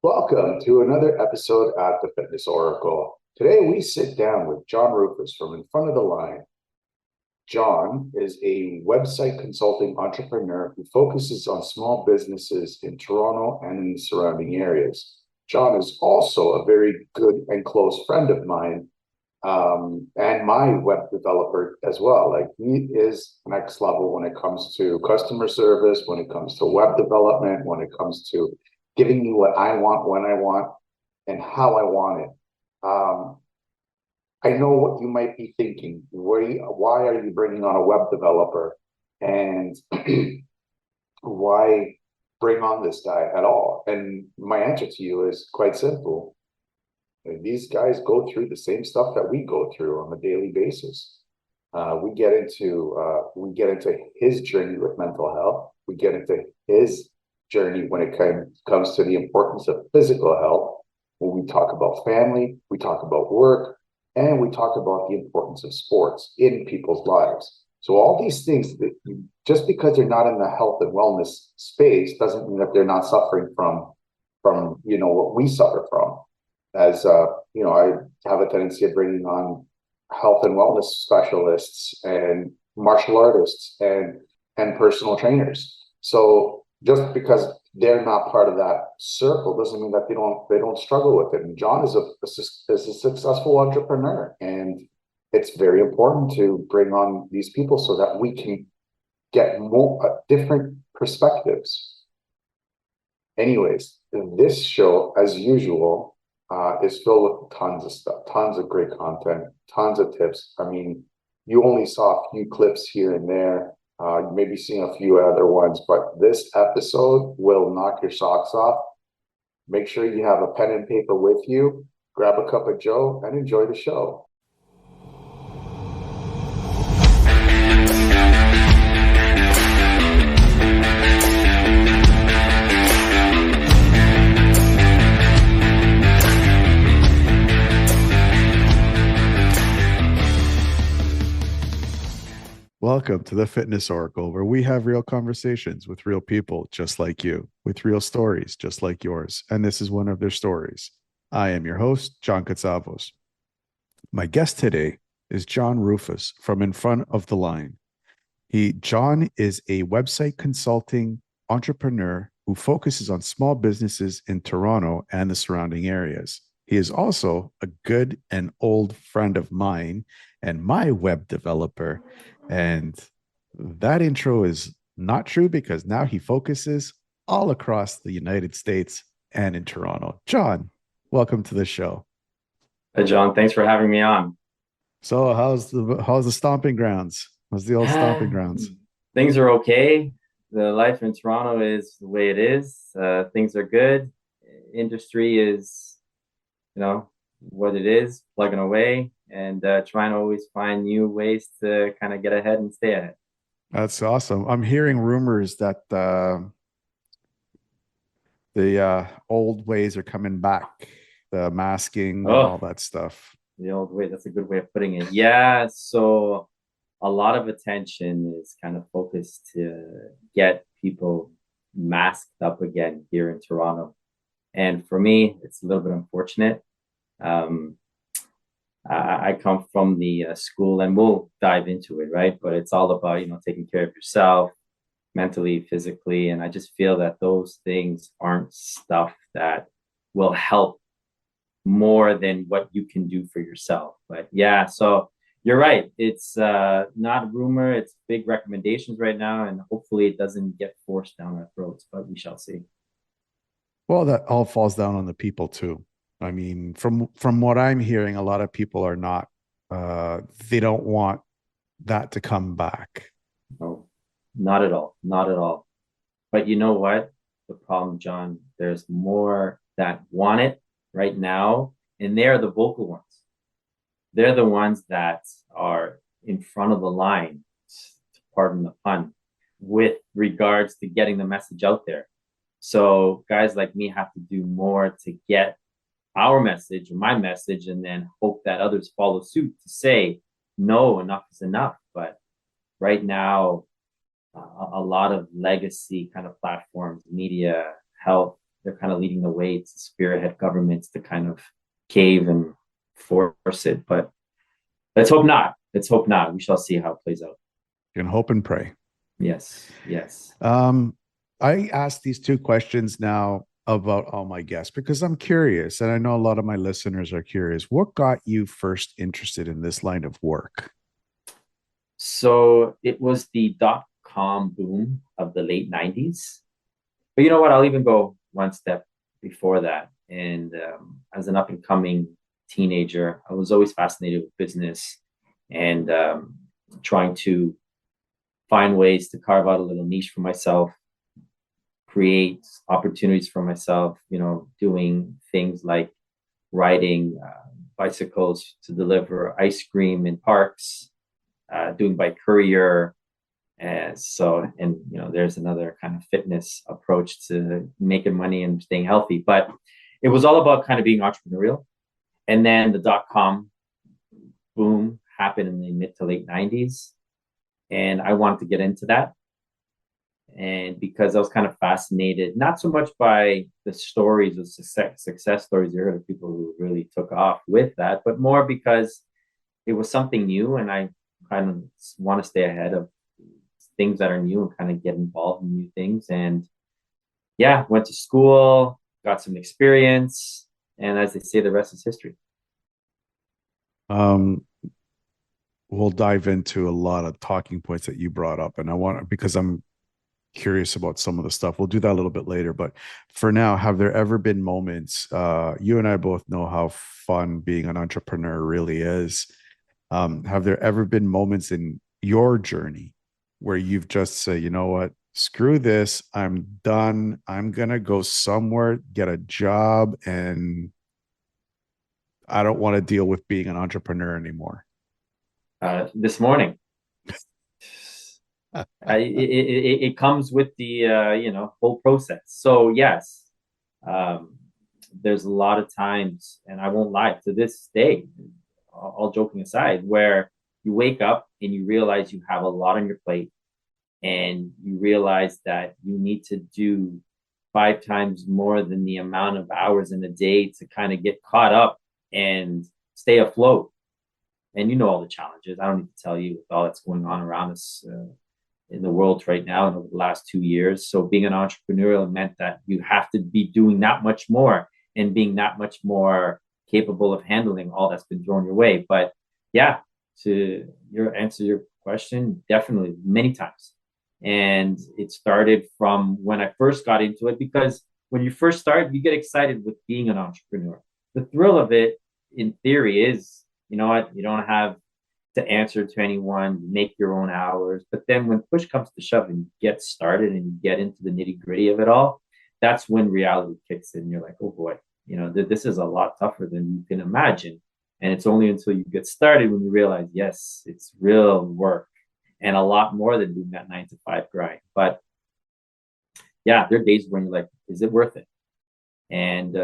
Welcome to another episode at the Fitness Oracle. Today we sit down with John Roufas from In Front of the Line. John is a website consulting entrepreneur who focuses on small businesses in Toronto and in the surrounding areas. John is also a very good and close friend of mine, and my web developer as well. Like, he is next level when it comes to customer service, when it comes to web development, when it comes to giving me what I want, when I want, and how I want it. I know what you might be thinking. Why are you bringing on a web developer? And why bring on this guy at all? And my answer to you is quite simple. These guys go through the same stuff that we go through on a daily basis. We get into his journey with mental health. We get into his journey when it comes to the importance of physical health. When we talk about family, we talk about work, and we talk about the importance of sports in people's lives. So all these things, just because they're not in the health and wellness space doesn't mean that they're not suffering from what we suffer from. As I have a tendency of bringing on health and wellness specialists and martial artists and personal trainers. So just because they're not part of that circle doesn't mean that they don't struggle with it. And John is a successful entrepreneur, and it's very important to bring on these people so that we can get more different perspectives. Anyways, this show, as usual, is filled with tons of stuff, tons of great content, tons of tips. I mean, you only saw a few clips here and there. You may be seeing a few other ones, but this episode will knock your socks off. Make sure you have a pen and paper with you, grab a cup of Joe, and enjoy the show. Welcome to the Fitness Oracle, where we have real conversations with real people just like you, with real stories just like yours. And this is one of their stories. I am your host, John Katsavos. My guest today is John Roufas from In Front of the Line. John is a website consulting entrepreneur who focuses on small businesses in Toronto and the surrounding areas. He is also a good and old friend of mine and my web developer. And that intro is not true because now he focuses all across the United States and in Toronto. John, welcome to the show. Hey, John, thanks for having me on. So how's the stomping grounds? How's the old stomping grounds? Things are okay. The life in Toronto is the way it is. Things are good. Industry is, what it is, plugging away, and trying to always find new ways to kind of get ahead and stay ahead. That's awesome. I'm hearing rumors that the old ways are coming back, the masking and all that stuff. The old way, that's a good way of putting it. Yeah, so a lot of attention is kind of focused to get people masked up again here in Toronto. And for me, it's a little bit unfortunate. I come from the school, and we'll dive into it, right? But it's all about, taking care of yourself mentally, physically. And I just feel that those things aren't stuff that will help more than what you can do for yourself. But yeah, so you're right. It's not a rumor. It's big recommendations right now. And hopefully it doesn't get forced down our throats, but we shall see. Well, that all falls down on the people too. I mean, from what I'm hearing, a lot of people are not, they don't want that to come back. No, not at all. Not at all. But you know what? The problem, John, there's more that want it right now, and they're the vocal ones. They're the ones that are in front of the line, pardon the pun, with regards to getting the message out there. So guys like me have to do more to get our message or my message, and then hope that others follow suit to say, no, enough is enough. But right now, a lot of legacy kind of platforms, media, health, they're kind of leading the way to spearhead governments to kind of cave and force it. But let's hope not. Let's hope not. We shall see how it plays out. You can hope and pray. Yes. I asked these two questions now about all my guests because I'm curious, and I know a lot of my listeners are curious. What got you first interested in this line of work? So it was the .com boom of the late 90s. But you know what? I'll even go one step before that. And as an up and coming teenager, I was always fascinated with business and trying to find ways to carve out a little niche for myself, create opportunities for myself, doing things like riding bicycles to deliver ice cream in parks, doing by courier. And there's another kind of fitness approach to making money and staying healthy. But it was all about kind of being entrepreneurial. And then the .com boom happened in the mid to late 90s. And I wanted to get into that. And because I was kind of fascinated, not so much by the stories of success stories you heard of people who really took off with that, but more because it was something new and I kind of want to stay ahead of things that are new and kind of get involved in new things. And yeah, went to school, got some experience, and as they say, the rest is history. We'll dive into a lot of talking points that you brought up, and because I'm curious about some of the stuff. We'll do that a little bit later, but for now, have there ever been moments, you and I both know how fun being an entrepreneur really is. Have there ever been moments in your journey where you've just said, you know what, screw this, I'm done, I'm gonna go somewhere, get a job, and I don't want to deal with being an entrepreneur anymore? This morning. It comes with the whole process. So yes, there's a lot of times, and I won't lie, to this day, all joking aside, where you wake up and you realize you have a lot on your plate, and you realize that you need to do 5 times more than the amount of hours in a day to kind of get caught up and stay afloat. And you know all the challenges. I don't need to tell you with all that's going on around us in the world right now and over the last 2 years. So being an entrepreneurial meant that you have to be doing that much more and being that much more capable of handling all that's been thrown your way. But yeah, to answer your question, definitely many times. And it started from when I first got into it, because when you first start, you get excited with being an entrepreneur. The thrill of it, in theory, is, you know what, you don't have to answer to anyone, make your own hours. But then when push comes to shove and you get started and you get into the nitty gritty of it all, that's when reality kicks in. You're like, oh boy, this is a lot tougher than you can imagine. And it's only until you get started when you realize, yes, it's real work and a lot more than doing that 9 to 5 grind. But yeah, there are days when you're like, is it worth it? And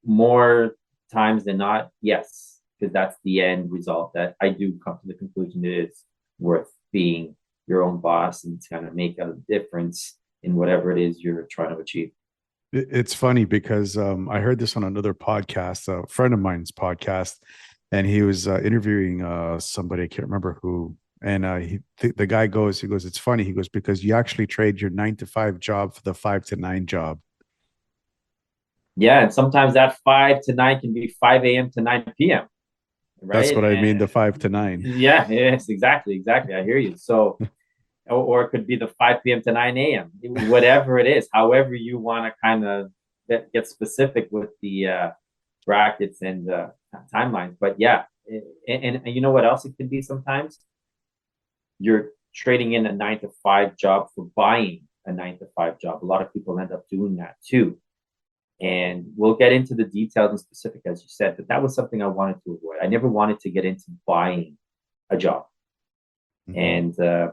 more times than not, yes, because that's the end result, that I do come to the conclusion it is worth being your own boss and to kind of make a difference in whatever it is you're trying to achieve. It's funny because I heard this on another podcast, a friend of mine's podcast, and he was interviewing somebody, I can't remember who. And the guy goes, it's funny. He goes, because you actually trade your 9 to 5 job for the 5 to 9 job. Yeah. And sometimes that 5 to 9 can be 5 a.m. to 9 p.m. Right. That's what I mean. The 5 to 9. Yeah. Yes, exactly. I hear you. So, or it could be the 5 p.m. to 9 a.m., whatever it is, however you want to kind of get specific with the brackets and timelines. But yeah. And you know what else it could be sometimes? You're trading in a 9 to 5 job for buying a 9 to 5 job. A lot of people end up doing that too. And we'll get into the details and specific, as you said, but that was something I wanted to avoid. I never wanted to get into buying a job. Mm-hmm. And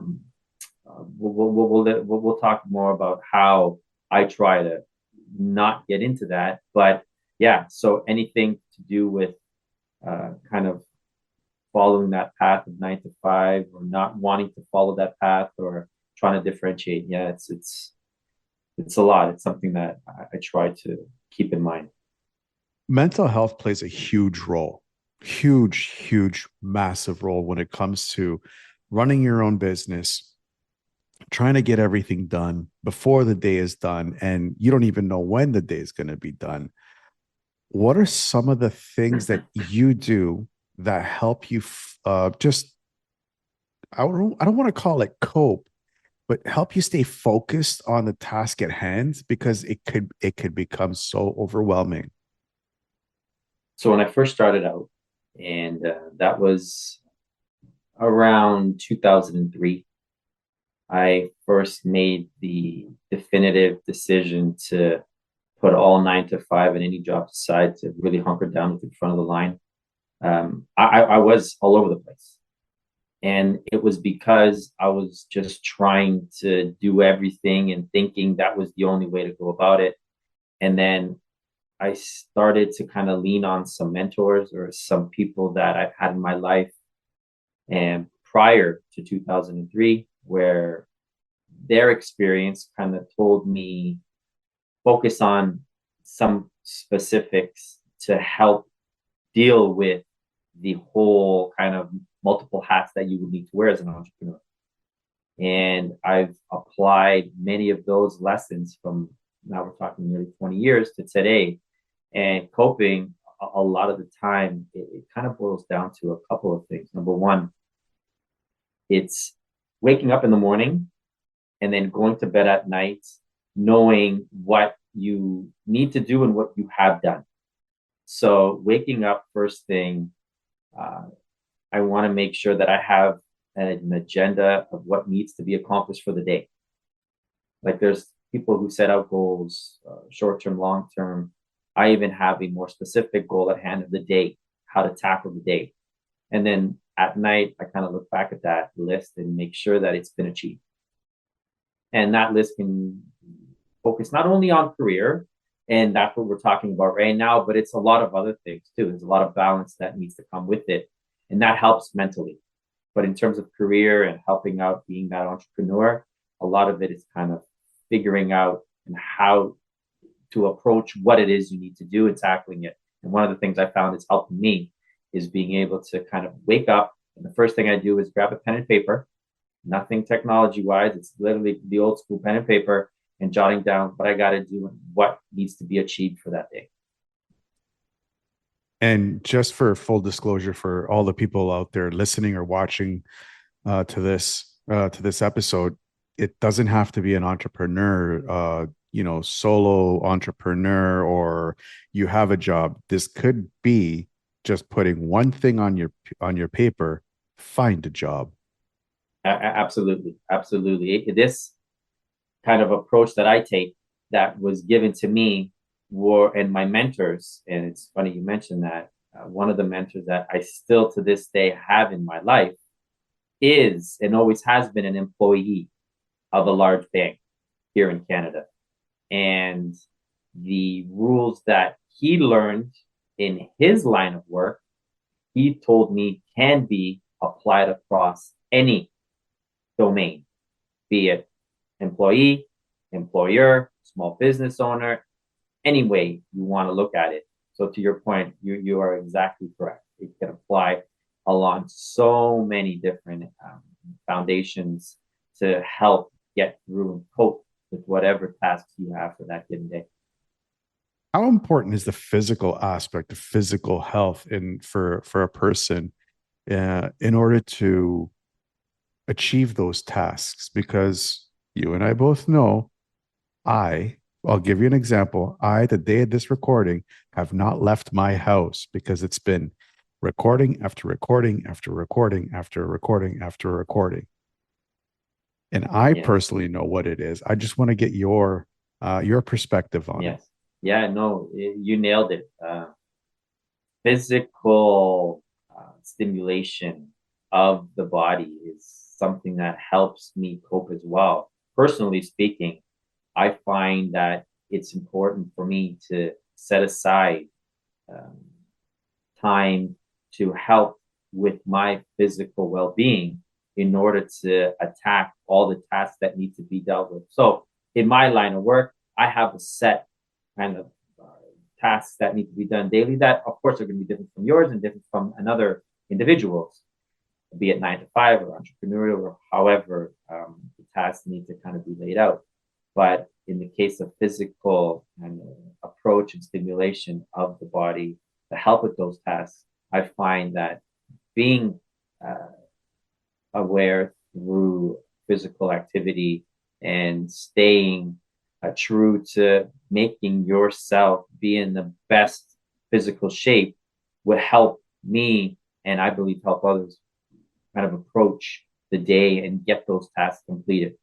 we'll talk more about how I try to not get into that. But yeah, so anything to do with kind of following that path of 9 to 5, or not wanting to follow that path, or trying to differentiate. Yeah, it's it's a lot. It's something that I try to keep in mind. Mental health plays a huge role, huge, massive role when it comes to running your own business, trying to get everything done before the day is done, and you don't even know when the day is going to be done. What are some of the things that you do that help you just, I don't want to call it cope, but help you stay focused on the task at hand, because it could become so overwhelming? So when I first started out, and that was around 2003, I first made the definitive decision to put all 9 to 5 and any job aside to really hunker down at the front of the line. I was all over the place. And it was because I was just trying to do everything and thinking that was the only way to go about it. And then I started to kind of lean on some mentors or some people that I've had in my life and prior to 2003, where their experience kind of told me focus on some specifics to help deal with the whole kind of multiple hats that you would need to wear as an entrepreneur. And I've applied many of those lessons from, now we're talking nearly 20 years to today. And coping, a lot of the time, it kind of boils down to a couple of things. Number one, it's waking up in the morning and then going to bed at night, knowing what you need to do and what you have done. So waking up first thing, I want to make sure that I have an agenda of what needs to be accomplished for the day. Like there's people who set out goals, short-term, long-term. I even have a more specific goal at hand of the day, how to tackle the day. And then at night, I kind of look back at that list and make sure that it's been achieved. And that list can focus not only on career, and that's what we're talking about right now, but it's a lot of other things too. There's a lot of balance that needs to come with it. And that helps mentally. But in terms of career and helping out being that entrepreneur, a lot of it is kind of figuring out and how to approach what it is you need to do and tackling it. And one of the things I found is helping me is being able to kind of wake up. And the first thing I do is grab a pen and paper, nothing technology wise. It's literally the old school pen and paper and jotting down what I got to do and what needs to be achieved for that day. And just for full disclosure, for all the people out there listening or watching to this episode, it doesn't have to be an entrepreneur, solo entrepreneur, or you have a job. This could be just putting one thing on your paper. Find a job. Absolutely. This kind of approach that I take that was given to me and my mentors, and it's funny you mentioned that, one of the mentors that I still to this day have in my life is and always has been an employee of a large bank here in Canada. And the rules that he learned in his line of work, he told me can be applied across any domain, be it employee, employer, small business owner, any way you want to look at it. So to your point, you are exactly correct. It can apply along so many different foundations to help get through and cope with whatever tasks you have for that given day. How important is the physical aspect of physical health for a person in order to achieve those tasks? Because you and I both know, I'll give you an example. The day of this recording, have not left my house because it's been recording after recording after recording after recording after recording. And I personally know what it is. I just want to get your perspective on it. Yeah, no, you nailed it. Physical stimulation of the body is something that helps me cope as well. Personally speaking, I find that it's important for me to set aside time to help with my physical well-being in order to attack all the tasks that need to be dealt with. So in my line of work, I have a set kind of tasks that need to be done daily that, of course, are going to be different from yours and different from another individual's, be it 9 to 5 or entrepreneurial or however the tasks need to kind of be laid out. But in the case of physical and approach and stimulation of the body to help with those tasks, I find that being aware through physical activity and staying true to making yourself be in the best physical shape would help me, and I believe help others, kind of approach the day and get those tasks completed.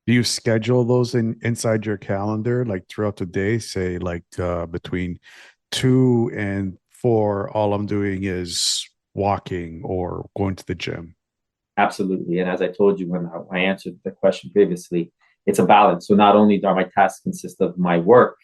Do you schedule those inside your calendar, like throughout the day? Say, like between 2 and 4, all I'm doing is walking or going to the gym. Absolutely. And as I told you when I answered the question previously, it's a balance. So not only do my tasks consist of my work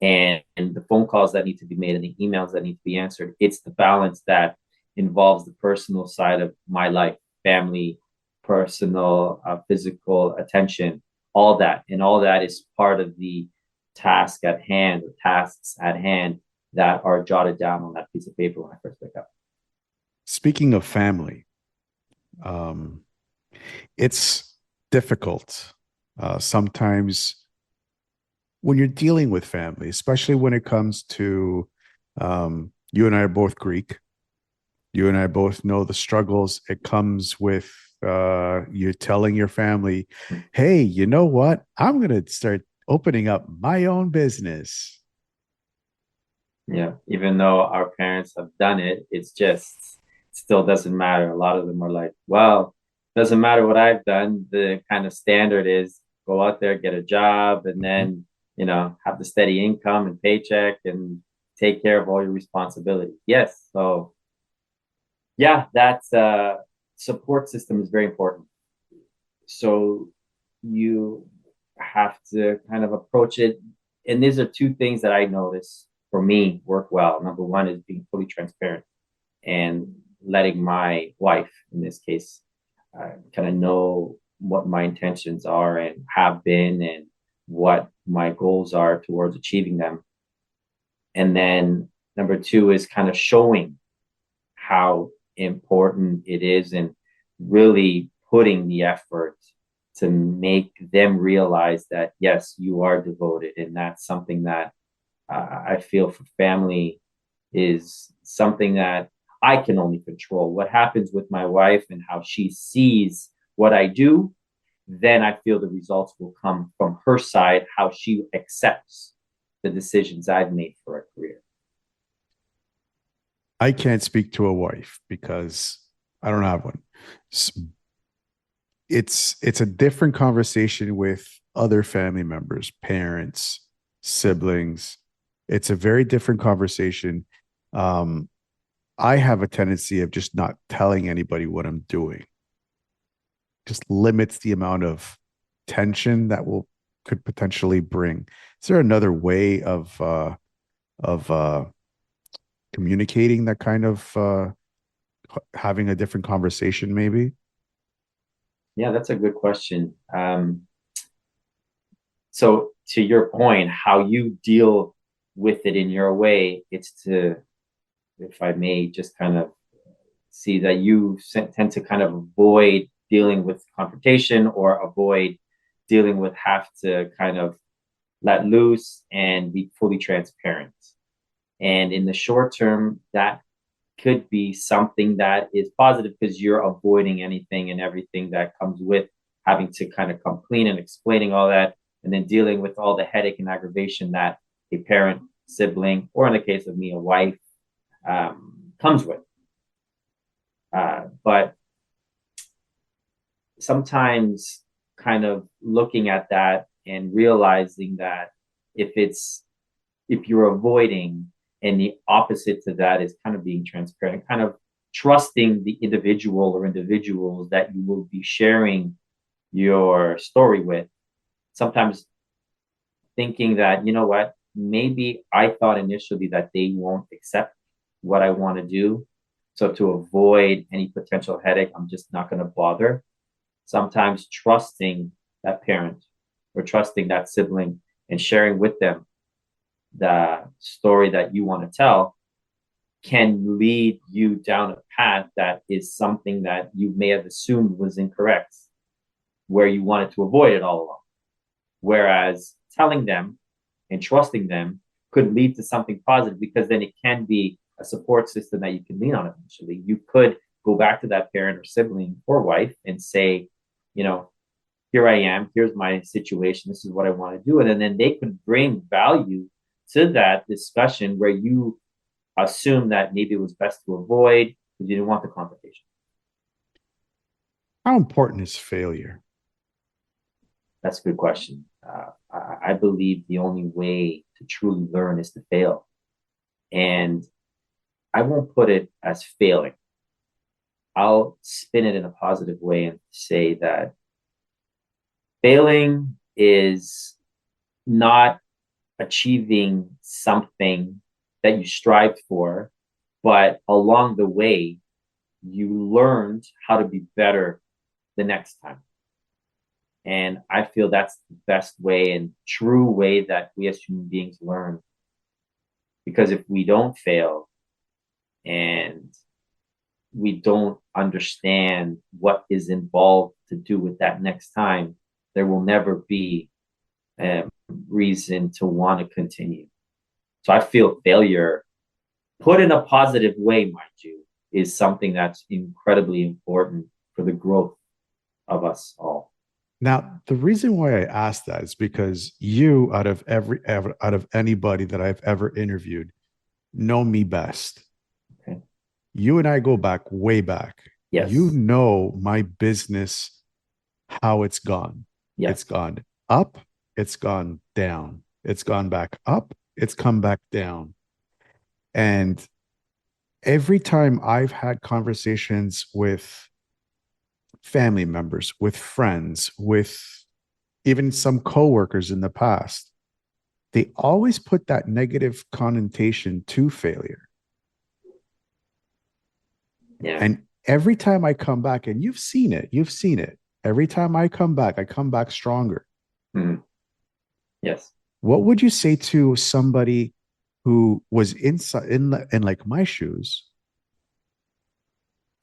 and the phone calls that need to be made and the emails that need to be answered, it's the balance that involves the personal side of my life, family, personal, physical attention, all that. And all that is part of the task at hand, or tasks at hand that are jotted down on that piece of paper when I first wake up. Speaking of family, it's difficult sometimes when you're dealing with family, especially when it comes to you and I are both Greek. You and I both know the struggles it comes with you telling your family, hey, you know what? I'm going to start opening up my own business. Yeah, even though our parents have done it, it's just still doesn't matter. A lot of them are like, well, doesn't matter what I've done. The kind of standard is go out there, get a job, and then, have the steady income and paycheck and take care of all your responsibilities. Yes. So yeah, that support system is very important. So you have to kind of approach it. And these are two things that I notice for me work well. Number one is being fully transparent and letting my wife, in this case, kind of know what my intentions are and have been and what my goals are towards achieving them. And then number two is kind of showing how important it is and really putting the effort to make them realize that, yes, you are devoted. And that's something that I feel for family is something that I can only control. What happens with my wife and how she sees what I do, then I feel the results will come from her side, how she accepts the decisions I've made for a career. I can't speak to a wife because I don't have one. It's a different conversation with other family members, parents, siblings. It's a very different conversation. I have a tendency of just not telling anybody what I'm doing. Just limits the amount of tension that could potentially bring. Is there another way of communicating that kind of having a different conversation, maybe? Yeah, that's a good question. So to your point, how you deal with it in your way, it's to, if I may just kind of see that you tend to kind of avoid dealing with confrontation or avoid dealing with have to kind of let loose and be fully transparent. And in the short term, that could be something that is positive because you're avoiding anything and everything that comes with having to kind of come clean and explaining all that, and then dealing with all the headache and aggravation that a parent, sibling, or in the case of me, a wife, comes with. But sometimes kind of looking at that and realizing that if you're avoiding, and the opposite to that is kind of being transparent, kind of trusting the individual or individuals that you will be sharing your story with. Sometimes thinking that, you know what, maybe I thought initially that they won't accept what I want to do. So to avoid any potential headache, I'm just not going to bother. Sometimes trusting that parent or trusting that sibling and sharing with them the story that you want to tell can lead you down a path that is something that you may have assumed was incorrect, where you wanted to avoid it all along. Whereas telling them and trusting them could lead to something positive, because then it can be a support system that you can lean on eventually. You could go back to that parent or sibling or wife and say, you know, here I am, here's my situation, this is what I want to do. And then they could bring value to that discussion where you assume that maybe it was best to avoid because you didn't want the confrontation. How important is failure? That's a good question. I believe the only way to truly learn is to fail. And I won't put it as failing. I'll spin it in a positive way and say that failing is not achieving something that you strived for, but along the way, you learned how to be better the next time. And I feel that's the best way and true way that we as human beings learn. Because if we don't fail and we don't understand what is involved to do with that next time, there will never be a reason to want to continue. So I feel failure, put in a positive way, mind you, is something that's incredibly important for the growth of us all. Now, the reason why I asked that is because you, out of anybody that I've ever interviewed, know me best. Okay. You and I go back way back. Yes. You know my business, how it's gone. Yes. It's gone up, it's gone down, it's gone back up, it's come back down. And every time I've had conversations with family members, with friends, with even some coworkers in the past, they always put that negative connotation to failure. Yeah. And every time I come back, and you've seen it. Every time I come back stronger. Mm-hmm. Yes. What would you say to somebody who was inside in like my shoes,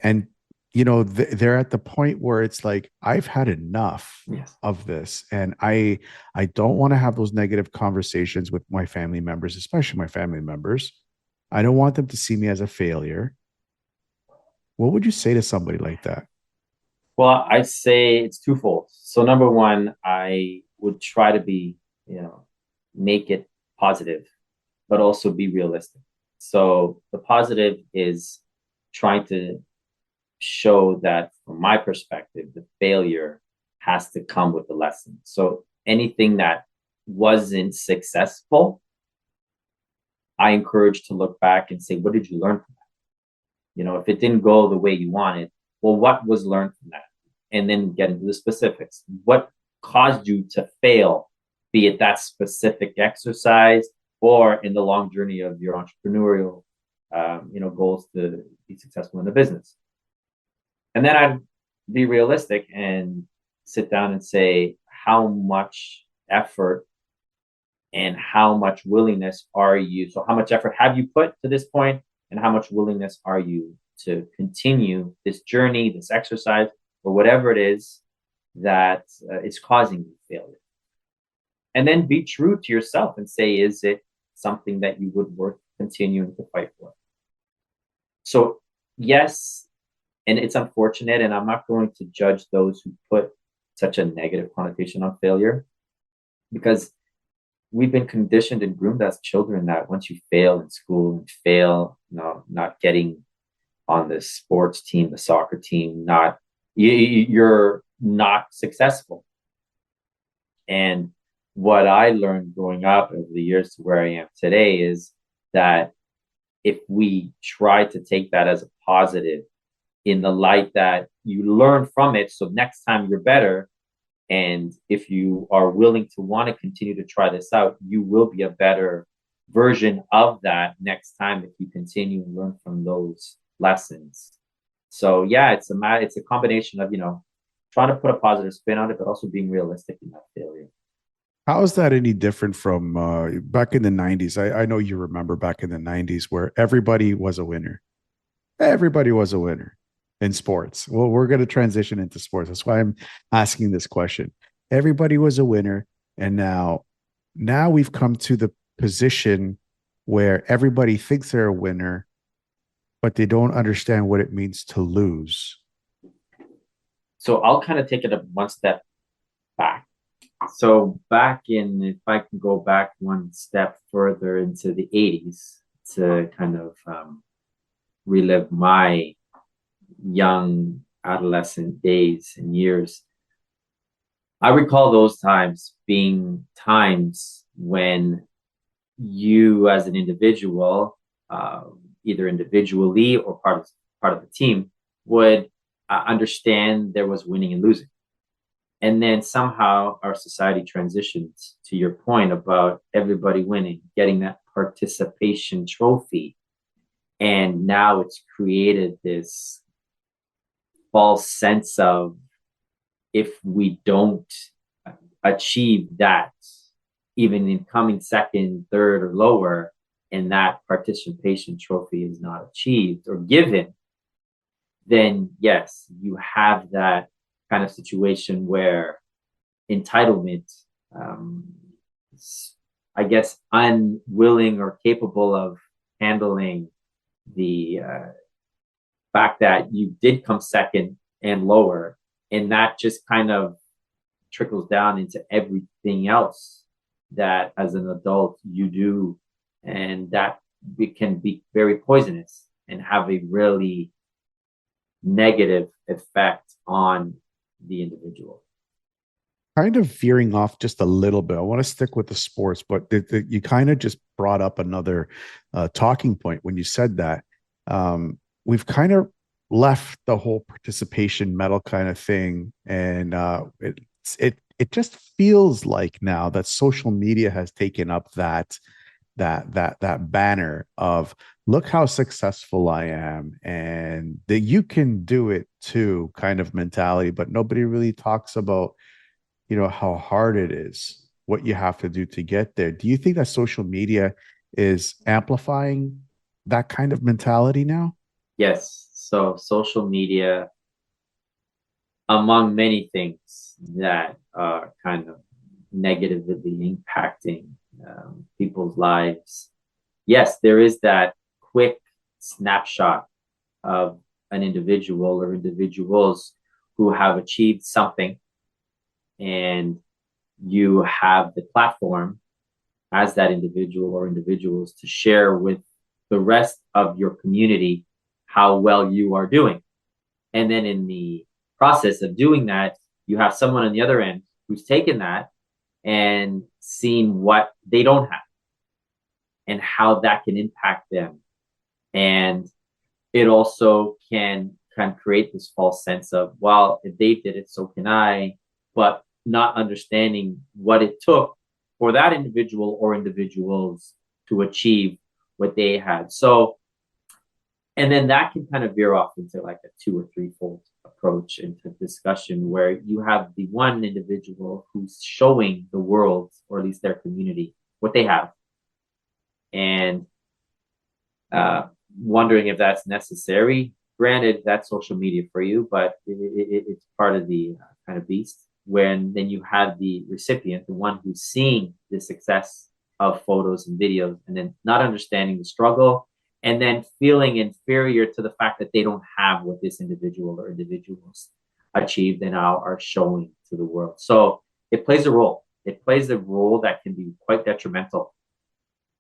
and they're at the point where it's like, I've had enough of this, and I don't want to have those negative conversations with my family members, especially my family members. I don't want them to see me as a failure. What would you say to somebody like that? Well, I say it's twofold. So number one, I would try to be, make it positive, but also be realistic. So the positive is trying to show that from my perspective, the failure has to come with the lesson. So anything that wasn't successful, I encourage to look back and say, what did you learn from that? If it didn't go the way you wanted, well, what was learned from that? And then get into the specifics. What caused you to fail, be it that specific exercise or in the long journey of your entrepreneurial, goals to be successful in the business? And then I'd be realistic and sit down and say, how much effort and how much willingness are you? So how much effort have you put to this point, and how much willingness are you to continue this journey, this exercise, or whatever it is that is causing you failure? And then be true to yourself and say, is it something that you would worth continuing to fight for? So yes, and it's unfortunate, and I'm not going to judge those who put such a negative connotation on failure, because we've been conditioned and groomed as children that once you fail in school and fail, not getting on the sports team, the soccer team, you're not successful. And what I learned growing up over the years to where I am today is that if we try to take that as a positive, in the light that you learn from it, so next time you're better, and if you are willing to want to continue to try this out, you will be a better version of that next time if you continue and learn from those lessons. So yeah, it's a combination of trying to put a positive spin on it, but also being realistic in that failure. How is that any different from back in the 90s? I know you remember back in the 90s where everybody was a winner. Everybody was a winner in sports. Well, we're going to transition into sports. That's why I'm asking this question. Everybody was a winner, and now we've come to the position where everybody thinks they're a winner, but they don't understand what it means to lose. So I'll kind of take it one step back. So back in, if I can go back one step further into the 80s to kind of relive my young adolescent days and years, I recall those times being times when you as an individual, either individually or part of the team, would understand there was winning and losing. And then somehow our society transitioned to your point about everybody winning, getting that participation trophy. And now it's created this false sense of if we don't achieve that, even in coming second, third, or lower, and that participation trophy is not achieved or given, then yes, you have that kind of situation where entitlement, I guess, unwilling or capable of handling the fact that you did come second and lower, and that just kind of trickles down into everything else that as an adult you do, and that it can be very poisonous and have a really negative effect on the individual. Kind of veering off just a little bit. I want to stick with the sports, but you kind of just brought up another talking point when you said that. We've kind of left the whole participation medal kind of thing, and it just feels like now that social media has taken up that banner of look how successful I am and that you can do it too kind of mentality, but nobody really talks about, you know, how hard it is, what you have to do to get there. Do you think that social media is amplifying that kind of mentality now? Yes. So social media, among many things that are kind of negatively impacting people's lives. Yes, there is that quick snapshot of an individual or individuals who have achieved something, and you have the platform as that individual or individuals to share with the rest of your community how well you are doing. And then in the process of doing that, you have someone on the other end who's taken that and seen what they don't have and how that can impact them. And it also can create this false sense of, well, if they did it, so can I, but not understanding what it took for that individual or individuals to achieve what they had. So, and then that can kind of veer off into like a 2 or 3-fold approach into discussion where you have the one individual who's showing the world, or at least their community, what they have, and wondering if that's necessary. Granted, that's social media for you, but it's part of the kind of beast. When then you have the recipient, the one who's seeing the success of photos and videos, and then not understanding the struggle, and then feeling inferior to the fact that they don't have what this individual or individuals achieved and now are showing to the world. So it plays a role. It plays a role that can be quite detrimental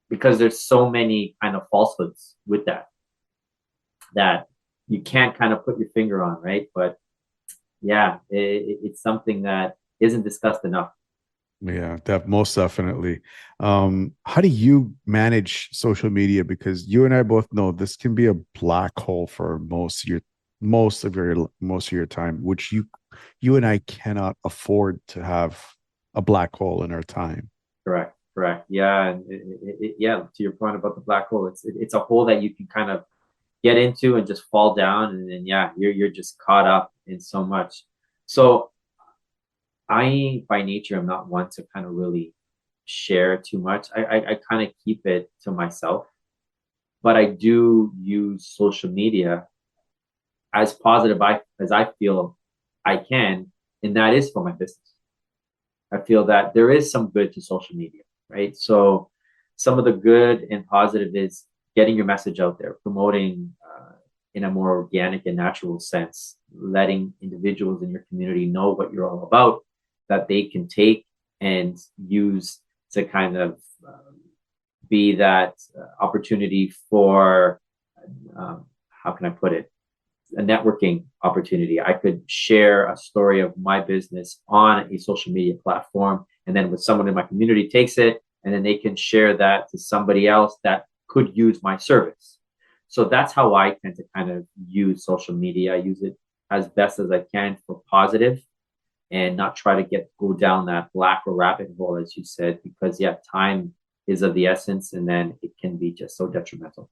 because there's so many kind of falsehoods with that you can't kind of put your finger on, right? But yeah, it's something that isn't discussed enough. Yeah, most definitely. How do you manage social media? Because you and I both know this can be a black hole for most of your time, which you and I cannot afford to have a black hole in our time. Correct. Yeah, and yeah. To your point about the black hole, it's a hole that you can kind of get into and just fall down, and then yeah, you're just caught up in so much. So I, by nature, am not one to kind of really share too much. I kind of keep it to myself, but I do use social media as positive as I feel I can, and that is for my business. I feel that there is some good to social media, right? So some of the good and positive is getting your message out there, promoting in a more organic and natural sense, letting individuals in your community know what you're all about, that they can take and use to kind of be that opportunity for, how can I put it, a networking opportunity. I could share a story of my business on a social media platform, and then with someone in my community takes it, and then they can share that to somebody else that could use my service. So that's how I tend to kind of use social media. I use it as best as I can for positive, and not try to go down that black or rabbit hole, as you said, because yeah, time is of the essence, and then it can be just so detrimental.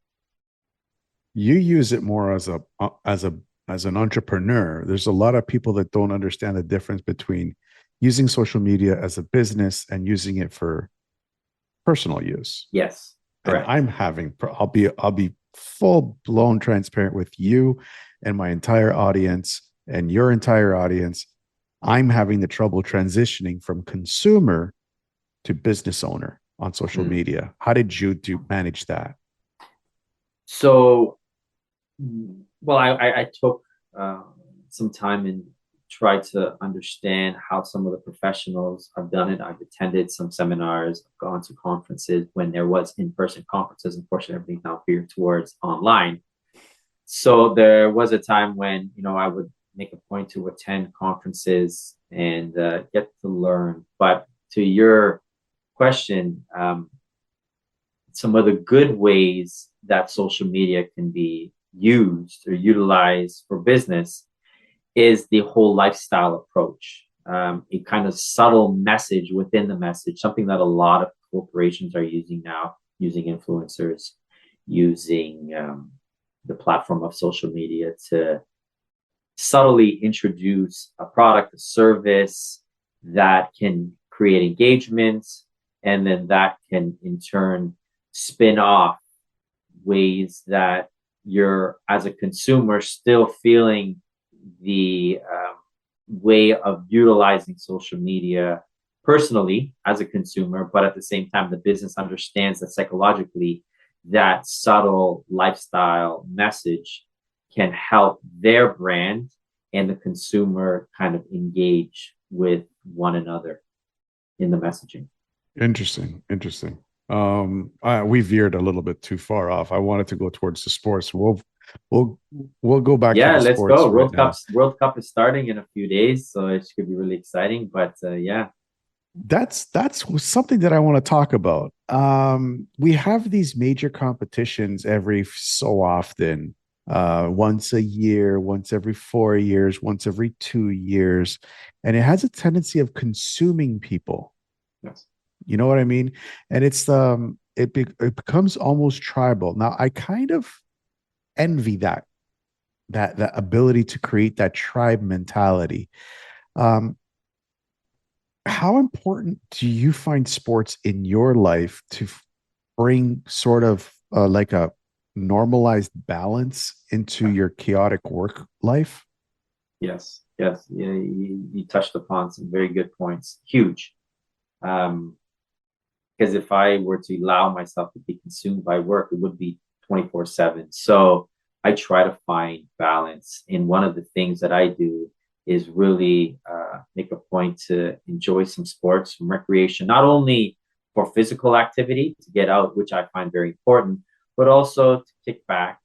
You use it more as an entrepreneur. There's a lot of people that don't understand the difference between using social media as a business and using it for personal use. Yes, correct. And I'll be full blown transparent with you and my entire audience and your entire audience. I'm having the trouble transitioning from consumer to business owner on social media. How did you manage that? So, well, I took some time and tried to understand how some of the professionals have done it. I've attended some seminars, gone to conferences when there was in-person conferences. Unfortunately, everything's now geared towards online. So there was a time when, I would make a point to attend conferences and get to learn. But to your question, some of the good ways that social media can be used or utilized for business is the whole lifestyle approach. A kind of subtle message within the message, something that a lot of corporations are using now, using influencers, using the platform of social media to subtly introduce a product, a service that can create engagement, and then that can in turn spin off ways that you're, as a consumer, still feeling the way of utilizing social media personally as a consumer, but at the same time, the business understands that psychologically, that subtle lifestyle message can help their brand and the consumer kind of engage with one another in the messaging. Interesting. We veered a little bit too far off. I wanted to go towards the sports. We'll go back. Yeah, to the let's sports go. right World Cup is starting in a few days, so it should be really exciting. But yeah, that's something that I want to talk about. We have these major competitions every so often, once a year, once every 4 years, once every 2 years, and it has a tendency of consuming people. yes. You know what I mean? And it becomes almost tribal. Now, I kind of envy that ability to create that tribe mentality. How important do you find sports in your life to bring sort of like a normalized balance into your chaotic work life? Yes. Yeah, you touched upon some very good points. Huge. Because if I were to allow myself to be consumed by work, it would be 24/7. So I try to find balance. And one of the things that I do is really make a point to enjoy some sports, some recreation, not only for physical activity to get out, which I find very important, but also to kick back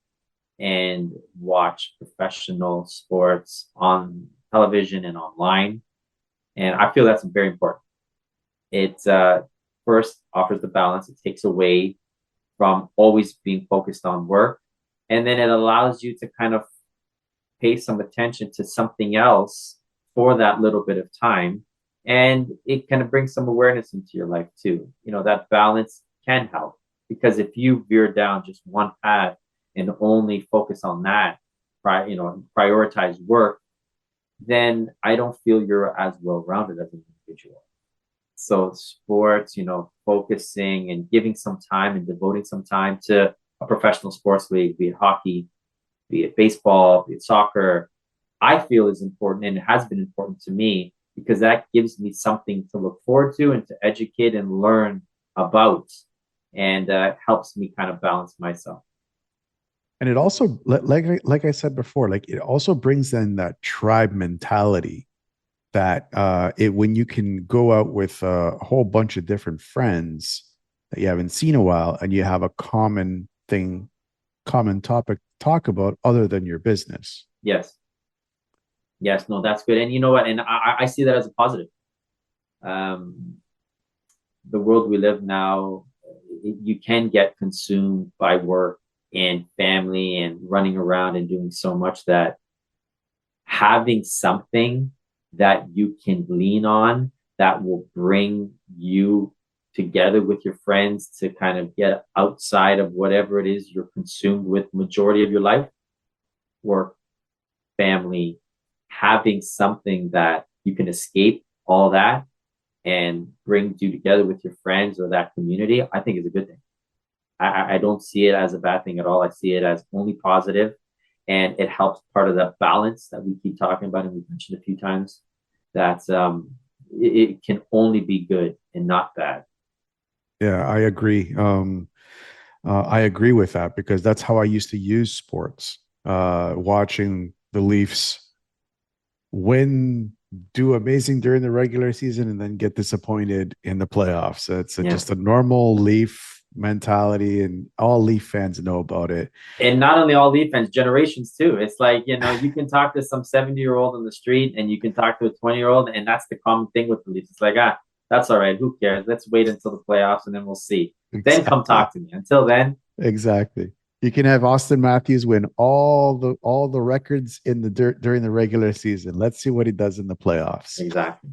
and watch professional sports on television and online. And I feel that's very important. It first offers the balance. It takes away from always being focused on work. And then it allows you to kind of pay some attention to something else for that little bit of time. And it kind of brings some awareness into your life too. That balance can help, because if you veer down just one path and only focus on that, prioritize work, then I don't feel you're as well-rounded as an individual. So sports, focusing and giving some time and devoting some time to a professional sports league, be it hockey, be it baseball, be it soccer, I feel is important, and it has been important to me because that gives me something to look forward to and to educate and learn about, and helps me kind of balance myself. And it also, like I said before, like it also brings in that tribe mentality that it when you can go out with a whole bunch of different friends that you haven't seen in a while, and you have a common topic to talk about other than your business. Yes. Yes, no, that's good. And you know what? And I see that as a positive. Um, the world we live now, you can get consumed by work and family and running around and doing so much that having something that you can lean on that will bring you together with your friends to kind of get outside of whatever it is you're consumed with majority of your life, work, family, having something that you can escape all that and bring you together with your friends or that community, I think is a good thing. I don't see it as a bad thing at all. I see it as only positive, and it helps part of that balance that we keep talking about and we've mentioned a few times. That it can only be good and not bad. Yeah, I agree. I agree with that because that's how I used to use sports. Watching the Leafs win, do amazing during the regular season, and then get disappointed in the playoffs. It's just a normal Leaf mentality, and all Leaf fans know about it. And not only all Leaf fans, generations too. It's like, you can talk to some 70-year-old on the street and you can talk to a 20-year-old, and that's the common thing with the Leafs. It's like, that's all right. Who cares? Let's wait until the playoffs and then we'll see. Exactly. Then come talk to me. Until then. Exactly. You can have Austin Matthews win all the records in the during the regular season. Let's see what he does in the playoffs. Exactly.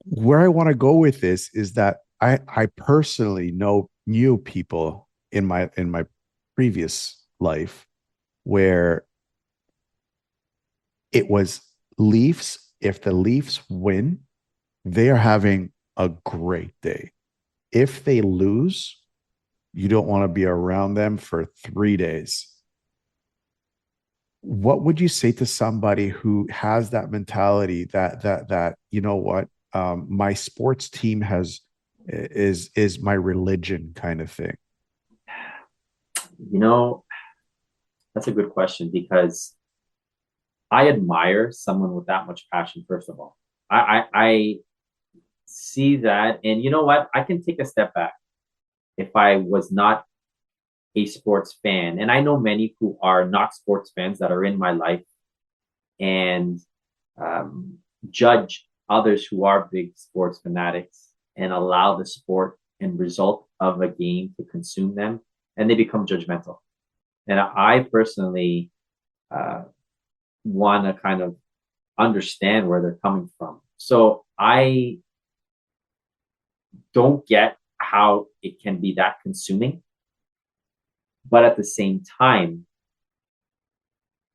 Where I want to go with this is that I personally knew people in my previous life where it was Leafs. If the Leafs win, they are having a great day. If they lose, you don't want to be around them for 3 days. What would you say to somebody who has that mentality that you know what, my sports team is my religion kind of thing? That's a good question because I admire someone with that much passion. First of all, I see that, and you know what? I can take a step back. If I was not a sports fan, and I know many who are not sports fans that are in my life, and judge others who are big sports fanatics and allow the sport and result of a game to consume them, and they become judgmental. And I personally want to kind of understand where they're coming from. So I don't get how it can be that consuming. But at the same time,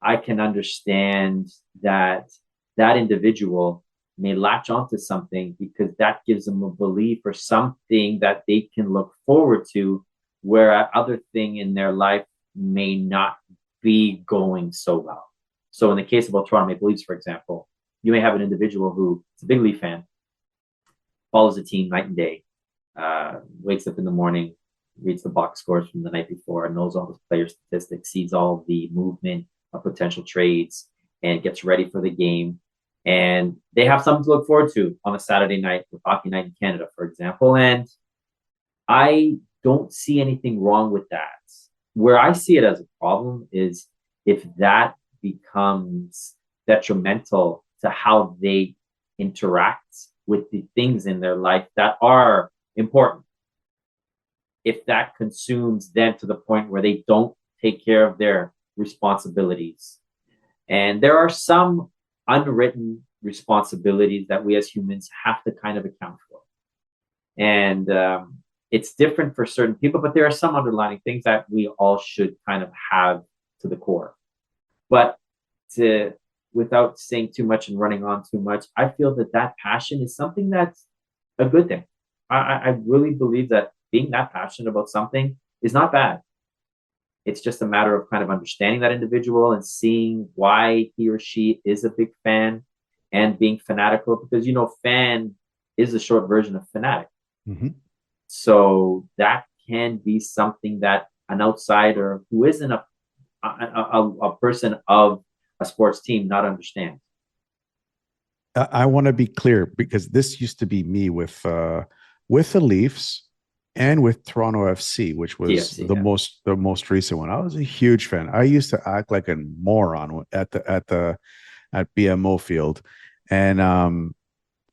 I can understand that that individual may latch onto something because that gives them a belief or something that they can look forward to, where other thing in their life may not be going so well. So in the case of Toronto Maple Leafs, for example, you may have an individual who is a big Leaf fan, follows the team night and day, wakes up in the morning, reads the box scores from the night before, knows all the player statistics, sees all the movement of potential trades, and gets ready for the game. And they have something to look forward to on a Saturday night with Hockey Night in Canada, for example. And I don't see anything wrong with that. Where I see it as a problem is if that becomes detrimental to how they interact with the things in their life that are important. If that consumes them to the point where they don't take care of their responsibilities. And there are some unwritten responsibilities that we as humans have to kind of account for. And it's different for certain people, but there are some underlying things that we all should kind of have to the core. But to without saying too much and running on too much, I feel that that passion is something that's a good thing. I really believe that being that passionate about something is not bad. It's just a matter of kind of understanding that individual and seeing why he or she is a big fan and being fanatical, because, fan is a short version of fanatic. Mm-hmm. So that can be something that an outsider who isn't a person of a sports team not understand. I want to be clear, because this used to be me with the Leafs and with Toronto FC, which was TFC, the most recent one. I was a huge fan. I used to act like a moron at BMO Field, and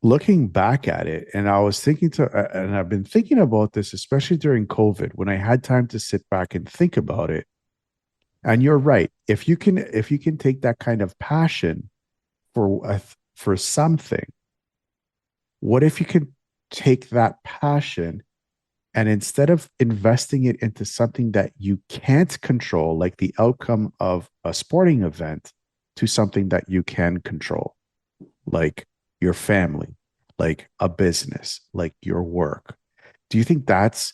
looking back at it, and I was thinking and I've been thinking about this, especially during COVID, when I had time to sit back and think about it. And you're right. If you can take that kind of passion for something, what if you can take that passion and instead of investing it into something that you can't control, like the outcome of a sporting event, to something that you can control, like your family, like a business, like your work? Do you think that's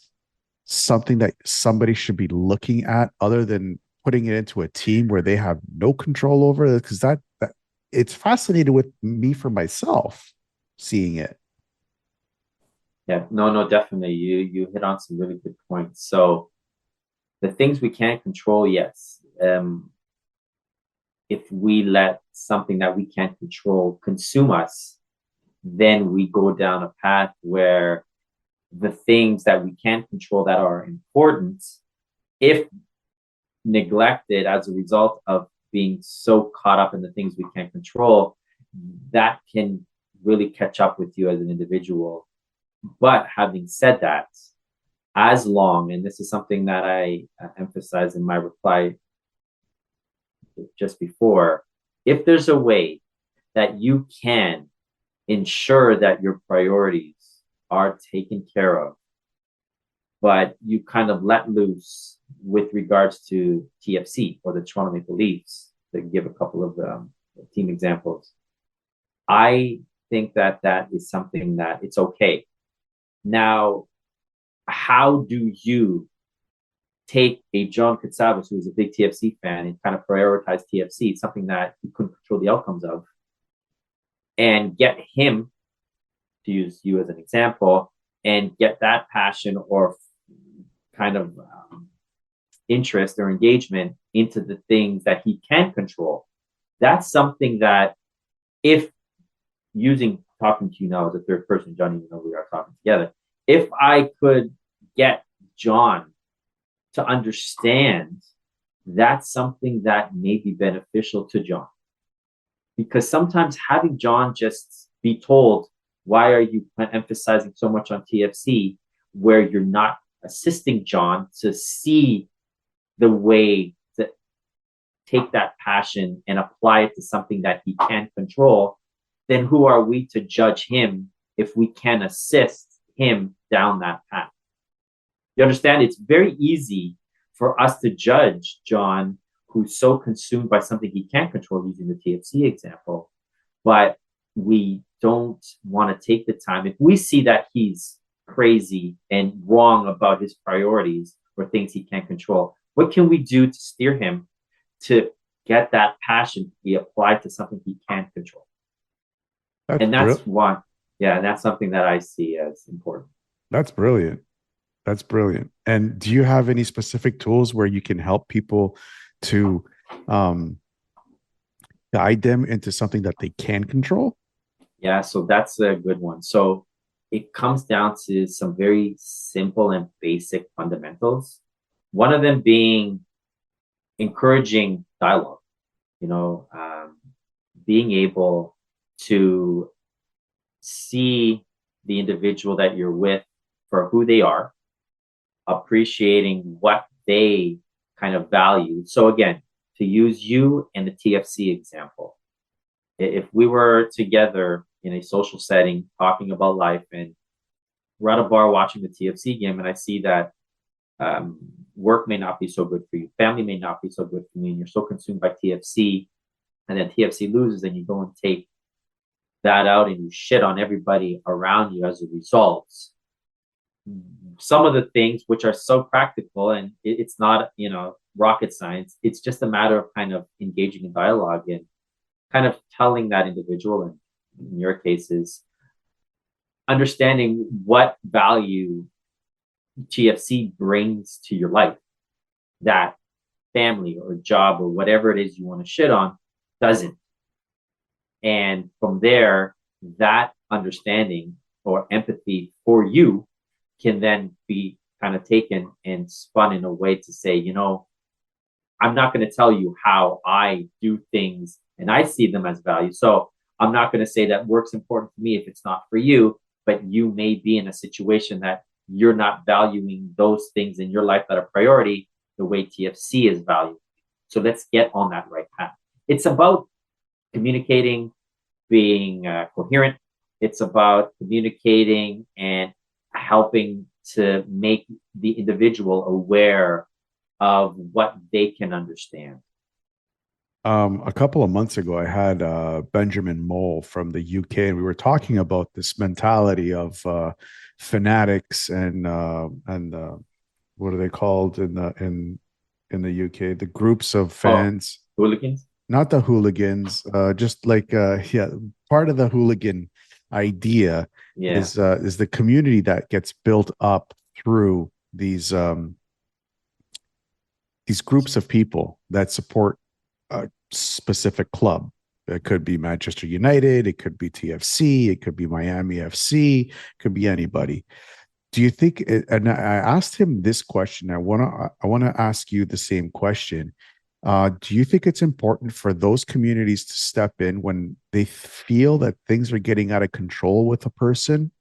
something that somebody should be looking at, other than putting it into a team where they have no control over it? Because that it's fascinating with me for myself seeing it. Yeah, no, definitely. You hit on some really good points. So the things we can't control, yes. If we let something that we can't control consume us, then we go down a path where the things that we can't control that are important, if neglected as a result of being so caught up in the things we can't control, that can really catch up with you as an individual. But having said that, as long, and this is something that I emphasized in my reply just before, if there's a way that you can ensure that your priorities are taken care of, but you kind of let loose with regards to TFC or the Toronto Maple Leafs, to give a couple of team examples, I think that that is something that it's okay. Now, how do you take a John Katsavas, who's a big TFC fan, and kind of prioritize TFC, something that he couldn't control the outcomes of, and get him, to use you as an example, and get that passion or kind of interest or engagement into the things that he can control? That's something that, if talking to you now as a third person, John, even though we are talking together, if I could get John to understand, that's something that may be beneficial to John. Because sometimes having John just be told, why are you emphasizing so much on TFC, where you're not assisting John to see the way to take that passion and apply it to something that he can control, then who are we to judge him if we can assist him down that path? You understand? It's very easy for us to judge John, who's so consumed by something he can't control, using the TFC example, but we don't want to take the time. If we see that he's crazy and wrong about his priorities or things he can't control, what can we do to steer him to get that passion to be applied to something he can't control? That's one. Yeah, that's something that I see as important. That's brilliant. That's brilliant. And do you have any specific tools where you can help people to guide them into something that they can control? Yeah, so that's a good one. So it comes down to some very simple and basic fundamentals. One of them being encouraging dialogue, being able to see the individual that you're with for who they are, appreciating what they kind of value. So again, to use you and the TFC example, if we were together in a social setting talking about life, and we're at a bar watching the TFC game, and I see that work may not be so good for you, family may not be so good for you, and you're so consumed by TFC, and then TFC loses, and you go and take that out and you shit on everybody around you as a result. Some of the things which are so practical, and it's not, rocket science, it's just a matter of kind of engaging in dialogue and kind of telling that individual, and in your case is understanding what value TFC brings to your life that family or job or whatever it is you want to shit on doesn't. And from there, that understanding or empathy for you can then be kind of taken and spun in a way to say, I'm not going to tell you how I do things and I see them as value. So I'm not going to say that work's important to me if it's not for you, but you may be in a situation that you're not valuing those things in your life that are priority the way TFC is valued. So let's get on that right path. It's about communicating, being coherent. It's about communicating and helping to make the individual aware of what they can understand. A couple of months ago, I had Benjamin Mole from the UK, and we were talking about this mentality of fanatics and what are they called in the UK? The groups of fans, hooligans. Not the hooligans, just like part of the hooligan idea is the community that gets built up through these groups of people that support a specific club. It could be Manchester United, it could be TFC, it could be Miami FC, it could be anybody. Do you think? And I asked him this question. I want to ask you the same question. Do you think it's important for those communities to step in when they feel that things are getting out of control with a person?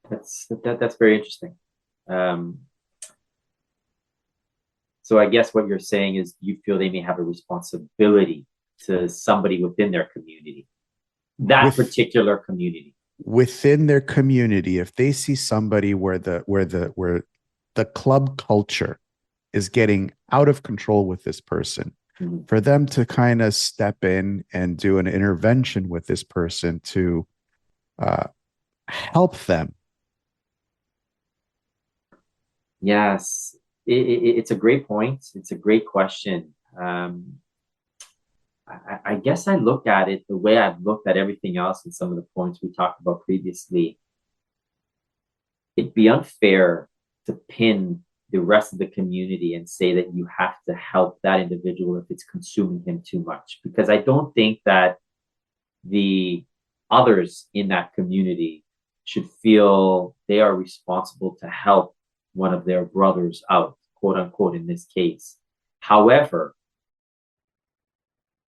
That's very interesting. So I guess what you're saying is you feel they may have a responsibility to somebody within their community, particular community. Within their community, if they see somebody where the club culture is getting out of control with this person, for them to kind of step in and do an intervention with this person to help them. Yes, it's a great point. It's a great question. I guess I look at it the way I've looked at everything else in some of the points we talked about previously. It'd be unfair to pin the rest of the community and say that you have to help that individual if it's consuming him too much, because I don't think that the others in that community should feel they are responsible to help one of their brothers out, quote unquote, in this case. However,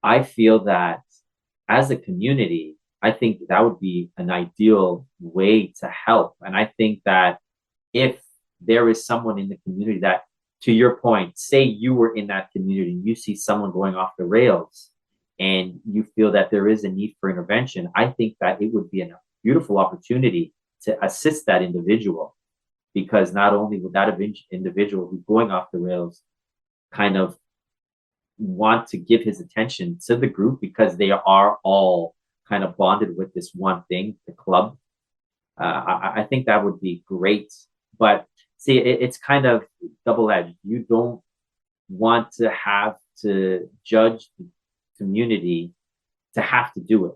I feel that as a community, I think that would be an ideal way to help. And I think that if there is someone in the community that, to your point, say you were in that community and you see someone going off the rails and you feel that there is a need for intervention, I think that it would be a beautiful opportunity to assist that individual, because not only would that individual who's going off the rails kind of want to give his attention to the group because they are all kind of bonded with this one thing, the club. I think that would be great. But see, it's kind of double-edged. You don't want to have to judge the community to have to do it.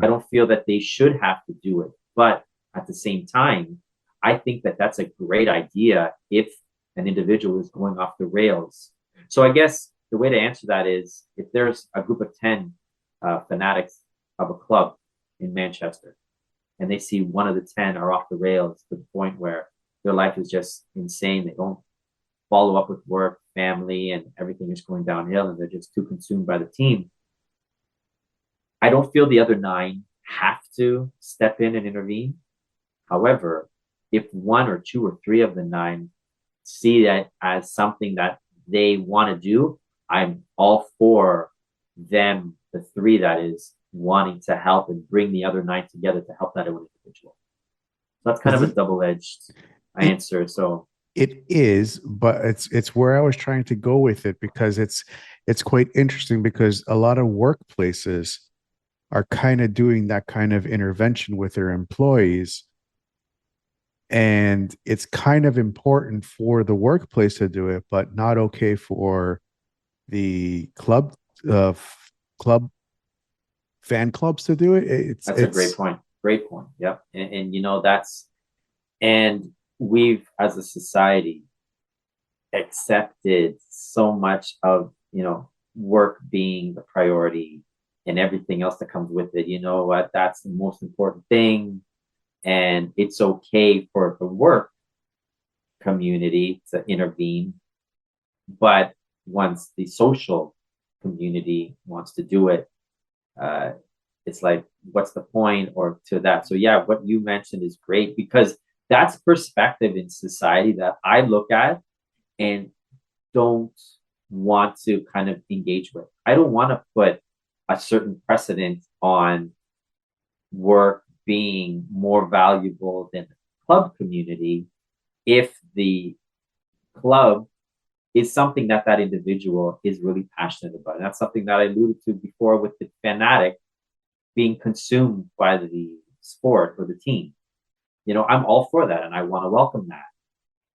I don't feel that they should have to do it. But at the same time, I think that that's a great idea if an individual is going off the rails. So I guess the way to answer that is, if there's a group of 10 fanatics of a club in Manchester, and they see one of the 10 are off the rails to the point where their life is just insane, they don't follow up with work, family, and everything is going downhill, and they're just too consumed by the team, I don't feel the other 9 have to step in and intervene. However, if 1 or 2 or 3 of the 9 see that as something that they want to do, I'm all for them, the 3 that is, wanting to help and bring the other 9 together to help that individual. So that's kind of a double-edged answer. So It is, but it's where I was trying to go with it, because it's quite interesting, because a lot of workplaces are kind of doing that kind of intervention with their employees, and it's kind of important for the workplace to do it, but not okay for the uh club fan clubs to do it. That's a great point. Great point. Yep. And you know, and we've, as a society, accepted so much of, you know, work being the priority and everything else that comes with it. You know what? That's the most important thing. And it's okay for the work community to intervene. But once the social community wants to do it, uh, it's like, what's the point or to that? So yeah, what you mentioned is great, because that's perspective in society that I look at and don't want to kind of engage with. I don't want to put a certain precedent on work being more valuable than the club community if the club is something that that individual is really passionate about. And that's something that I alluded to before with the fanatic being consumed by the sport or the team. You know, I'm all for that and I want to welcome that.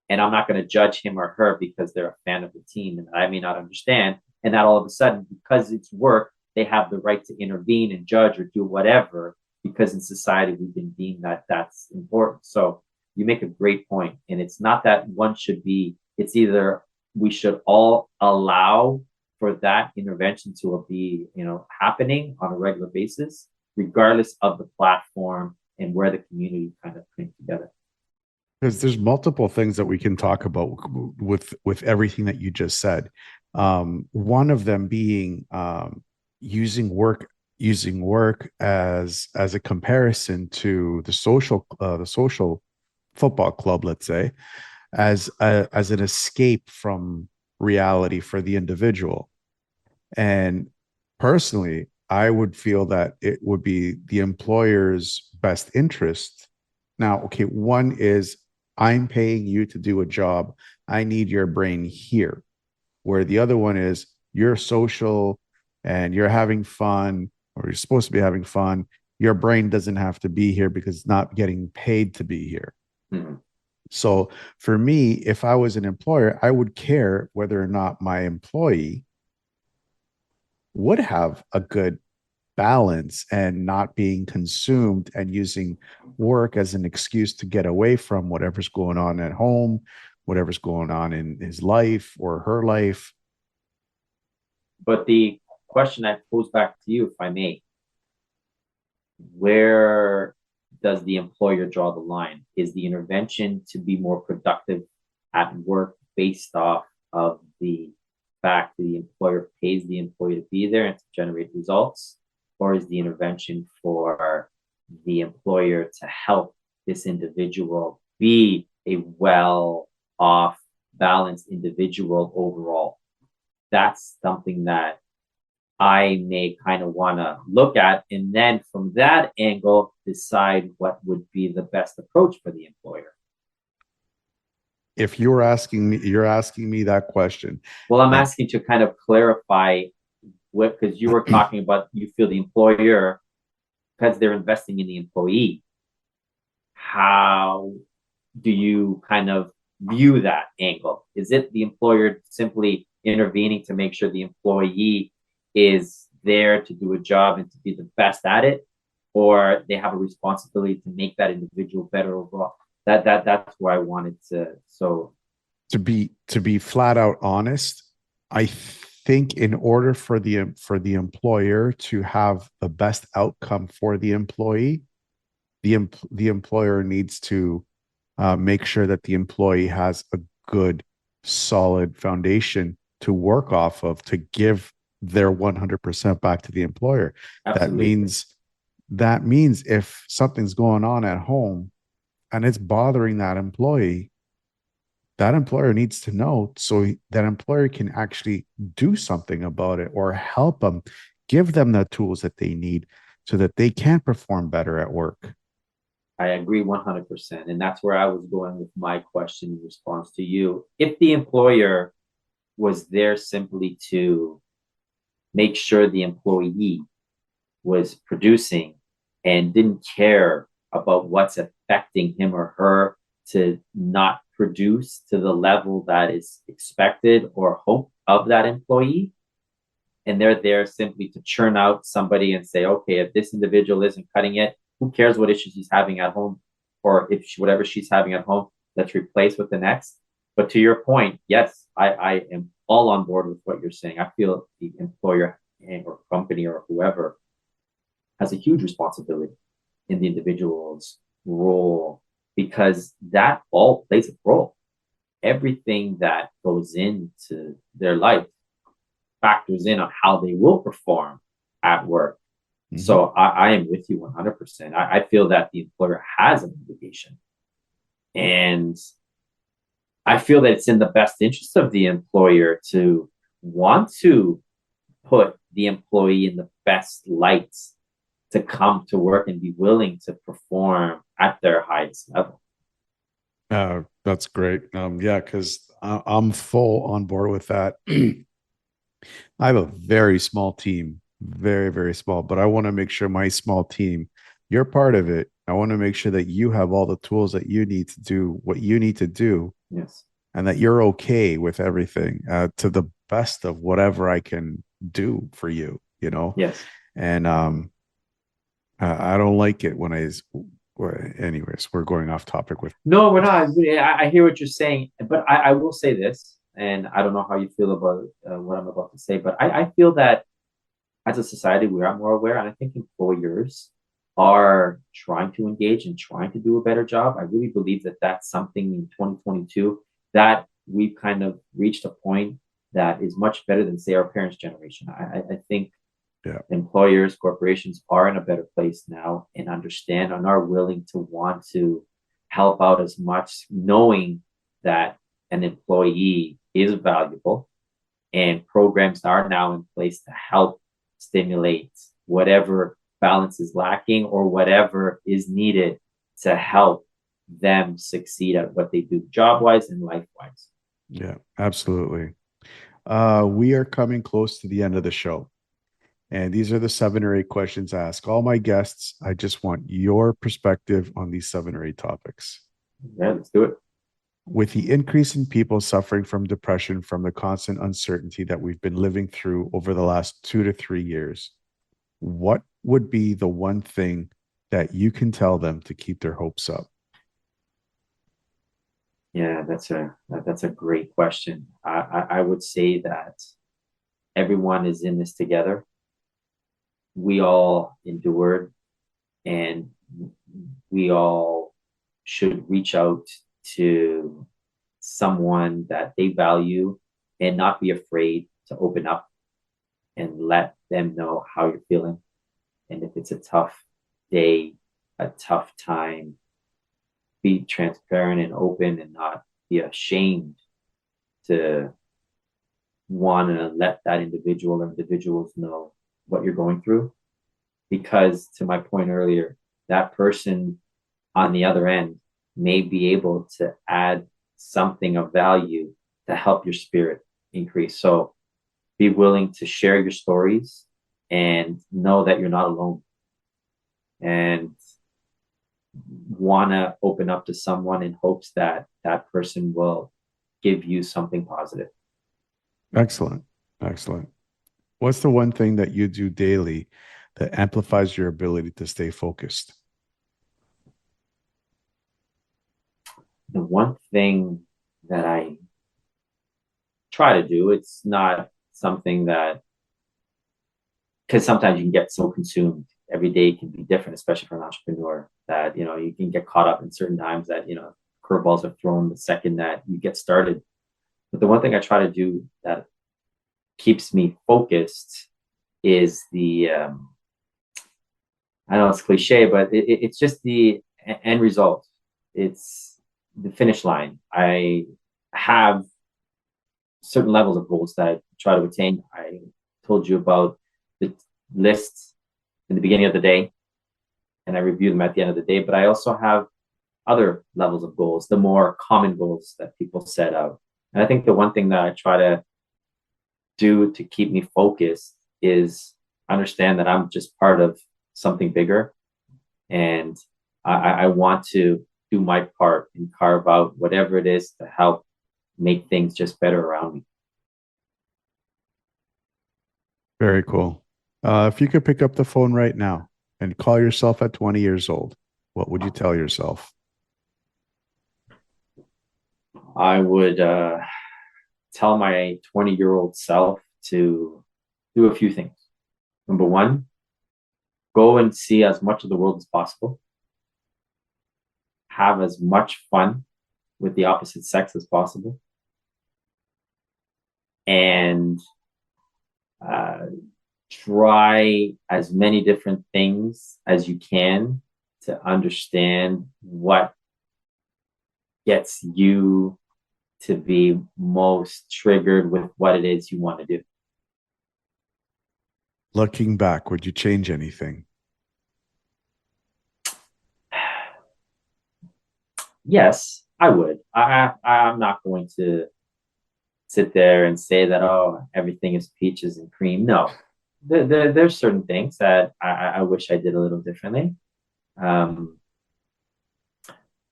And I'm not going to judge him or her because they're a fan of the team and I may not understand. And that all of a sudden, because it's work, they have the right to intervene and judge or do whatever, because in society we've been deemed that that's important. So you make a great point. And it's not that one should be, it's either we should all allow for that intervention to be, you know, happening on a regular basis, regardless of the platform and where the community kind of came together. Because there's multiple things that we can talk about with everything that you just said. One of them being using work as a comparison to the social football club, let's say, as an escape from reality for the individual. And personally, I would feel that it would be the employer's best interest. Now, okay, one is, I'm paying you to do a job. I need your brain here. Where the other one is, you're social and you're having fun, or you're supposed to be having fun. Your brain doesn't have to be here because it's not getting paid to be here. Mhm. So for me, if I was an employer, I would care whether or not my employee would have a good balance and not being consumed and using work as an excuse to get away from whatever's going on at home, whatever's going on in his life or her life. But the question I pose back to you, if I may, where does the employer draw the line? Is the intervention to be more productive at work based off of the fact that the employer pays the employee to be there and to generate results? Or is the intervention for the employer to help this individual be a well off, balanced individual overall? That's something that I may kind of want to look at, and then from that angle, decide what would be the best approach for the employer. If you're asking me that question. Well, I'm asking to kind of clarify what, because you were talking about, you feel the employer, because they're investing in the employee. How do you kind of view that angle? Is it the employer simply intervening to make sure the employee is there to do a job and to be the best at it, or they have a responsibility to make that individual better overall? That's where I wanted to. So to be flat out honest, I think in order for the employer to have the best outcome for the employee, the employer needs to make sure that the employee has a good, solid foundation to work off of, to give their 100% back to the employer. absolutely. That means if something's going on at home and it's bothering that employer needs to know, so that employer can actually do something about it or help them, give them the tools that they need so that they can perform better at work. I agree 100%. And that's where I was going with my question in response to you. If the employer was there simply to make sure the employee was producing and didn't care about what's affecting him or her to not produce to the level that is expected or hoped of that employee, and they're there simply to churn out somebody and say, okay, if this individual isn't cutting it, who cares what issues he's having at home, or if whatever she's having at home, let's replace with the next. But to your point, yes, I am all on board with what you're saying. I feel the employer or company or whoever has a huge responsibility in the individual's role, because that all plays a role. Everything that goes into their life factors in on how they will perform at work. Mm-hmm. So I am with you 100%. I feel that the employer has an obligation. And I feel that it's in the best interest of the employer to want to put the employee in the best lights to come to work and be willing to perform at their highest level. That's great. Yeah, because I'm full on board with that. I have a very small team, very, very small, but I want to make sure my small team, you're part of it. I want to make sure that you have all the tools that you need to do what you need to do. Yes. And that you're okay with everything to the best of whatever I can do for you, you know? Yes. And I don't like it when anyways, we're going off topic with. No, we're not. I hear what you're saying, but I will say this, and I don't know how you feel about what I'm about to say, but I feel that as a society, we are more aware, and I think employers are trying to engage and trying to do a better job. I really believe that that's something in 2022 that we've kind of reached a point that is much better than, say, our parents' generation. I think employers, corporations are in a better place now and understand and are willing to want to help out as much, knowing that an employee is valuable, and programs are now in place to help stimulate whatever balance is lacking or whatever is needed to help them succeed at what they do job-wise and life-wise. Yeah, absolutely. We are coming close to the end of the show. And these are the 7 or 8 questions I ask all my guests. I just want your perspective on these 7 or 8 topics. Yeah, let's do it. With the increase in people suffering from depression from the constant uncertainty that we've been living through over the last 2 to 3 years, what would be the one thing that you can tell them to keep their hopes up? Yeah, that's a great question. I would say that everyone is in this together. We all endured, and we all should reach out to someone that they value and not be afraid to open up and let them know how you're feeling. And if it's a tough day, a tough time, be transparent and open and not be ashamed to want to let that individual or individuals know what you're going through. Because to my point earlier, that person on the other end may be able to add something of value to help your spirit increase. So be willing to share your stories and know that you're not alone, and want to open up to someone in hopes that that person will give you something positive. Excellent. Excellent. What's the one thing that you do daily that amplifies your ability to stay focused? The one thing that I try to do, it's not something that, because sometimes you can get so consumed. Every day can be different, especially for an entrepreneur, that, you can get caught up in certain times that, curveballs are thrown the second that you get started. But the one thing I try to do that keeps me focused is the, I know it's cliche, but it's just the end result. It's the finish line. I have certain levels of goals that I try to attain. I told you about the lists in the beginning of the day. and I review them at the end of the day. But I also have other levels of goals, the more common goals that people set out. And I think the one thing that I try to do to keep me focused is understand that I'm just part of something bigger. And I want to do my part and carve out whatever it is to help make things just better around me. Very cool. If you could pick up the phone right now and call yourself at 20 years old, what would you tell yourself? I would tell my 20-year-old self to do a few things. Number one, go and see as much of the world as possible. Have as much fun with the opposite sex as possible. And try as many different things as you can to understand what gets you to be most triggered with what it is you want to do. Looking back, would you change anything? Yes, I would. I'm not going to sit there and say that, oh, everything is peaches and cream. No, there's certain things that I wish I did a little differently.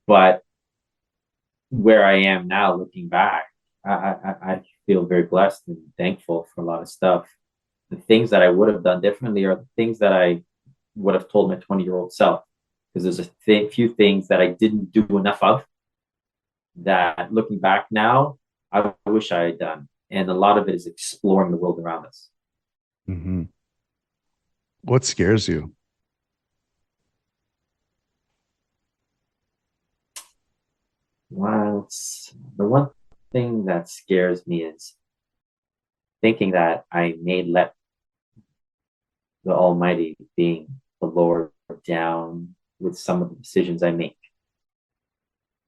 But where I am now, looking back, I feel very blessed and thankful for a lot of stuff. The things that I would have done differently are the things that I would have told my 20-year-old self. Because there's a few things that I didn't do enough of that looking back now, I wish I had done. And a lot of it is exploring the world around us. Mm-hmm. What scares you? Well, the one thing that scares me is thinking that I may let the Almighty, being the Lord, down with some of the decisions I make.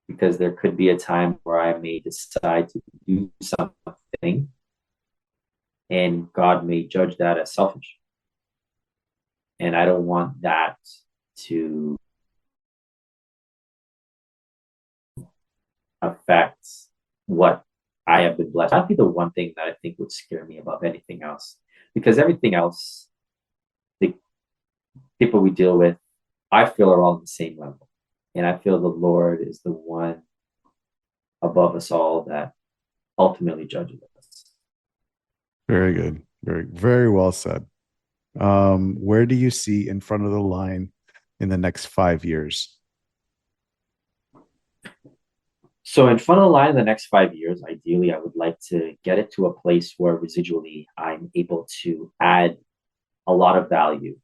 Because there could be a time where I may decide to do something and God may judge that as selfish. And I don't want that to affect what I have been blessed. That'd be the one thing that I think would scare me above anything else. Because everything else, the people we deal with, I feel are all on the same level. And I feel the Lord is the one above us all that ultimately judges us. Very good. Very, very well said. Where do you see in front of the line in the next 5 years? So in front of the line in the next 5 years, ideally, I would like to get it to a place where residually I'm able to add a lot of value.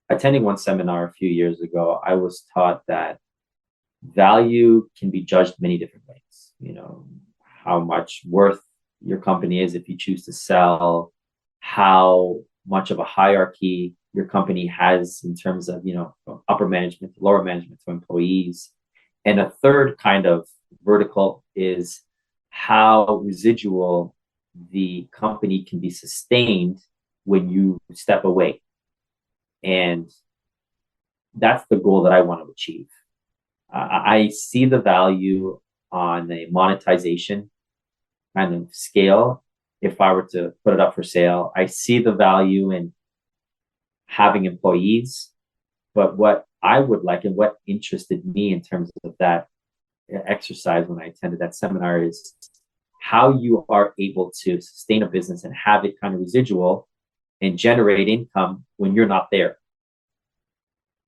Attending one seminar a few years ago, I was taught that value can be judged many different ways. You know, how much worth your company is if you choose to sell, how much of a hierarchy your company has in terms of, you know, upper management to lower management to employees. And a third kind of vertical is how residual the company can be sustained when you step away. And that's the goal that I want to achieve. I see the value on a monetization kind of scale. If I were to put it up for sale, I see the value in having employees. But what I would like and what interested me in terms of that exercise when I attended that seminar is how you are able to sustain a business and have it kind of residual and generate income when you're not there.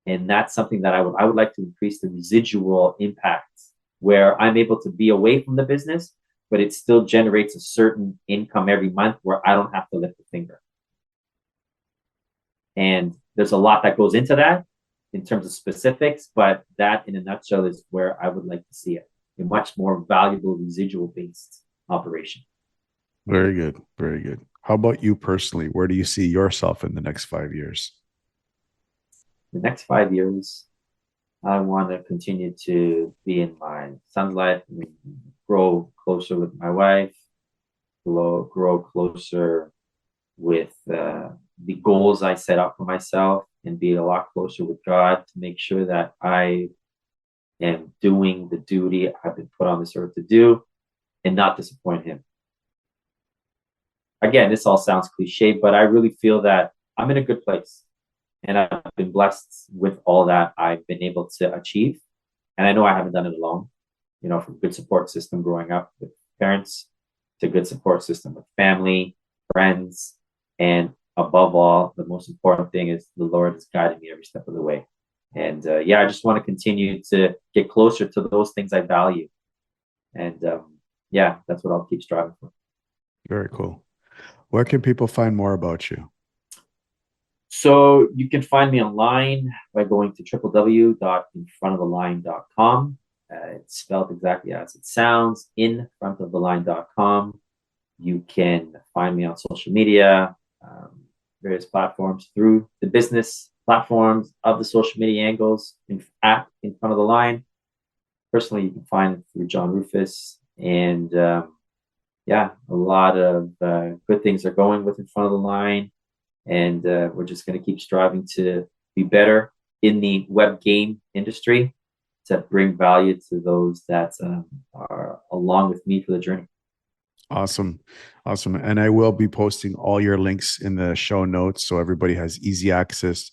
And that's something that I would like to increase the residual impact where I'm able to be away from the business, but it still generates a certain income every month where I don't have to lift a finger. And there's a lot that goes into that in terms of specifics, but that in a nutshell is where I would like to see it, a much more valuable residual based operation. Very good. Very good. How about you personally? Where do you see yourself in the next 5 years? The next 5 years, I want to continue to be in my son's life, grow closer with my wife, grow closer with the goals I set out for myself, and be a lot closer with God to make sure that I am doing the duty I've been put on this earth to do and not disappoint him. Again, this all sounds cliche, but I really feel that I'm in a good place and I've been blessed with all that I've been able to achieve. And I know I haven't done it alone, from good support system growing up with parents to good support system with family, friends, and above all, the most important thing is the Lord is guiding me every step of the way. And I just want to continue to get closer to those things I value. And that's what I'll keep striving for. Very cool. Where can people find more about you? So you can find me online by going to www.infrontoftheline.com. It's spelled exactly as it sounds, infrontoftheline.com. You can find me on social media, various platforms through the business platforms of the social media angles at In Front of the Line. Personally, you can find it through John Roufas. And a lot of good things are going with In Front of the Line. And we're just going to keep striving to be better in the web game industry to bring value to those that are along with me for the journey. Awesome. And I will be posting all your links in the show notes so everybody has easy access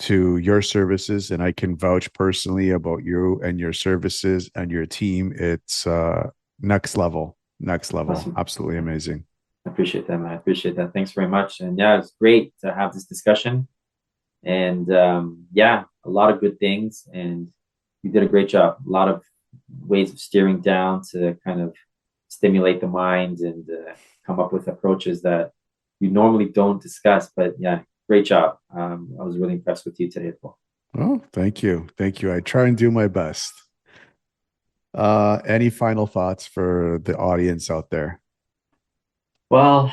to your services. And I can vouch personally about you and your services and your team. It's next level. Awesome. Absolutely amazing. I appreciate that, man. I appreciate that. Thanks very much. And it's great to have this discussion. And a lot of good things. And you did a great job. A lot of ways of steering down to kind of stimulate the mind and come up with approaches that you normally don't discuss. But great job. I was really impressed with you today as well. Oh, thank you. I try and do my best. Any final thoughts for the audience out there? Well,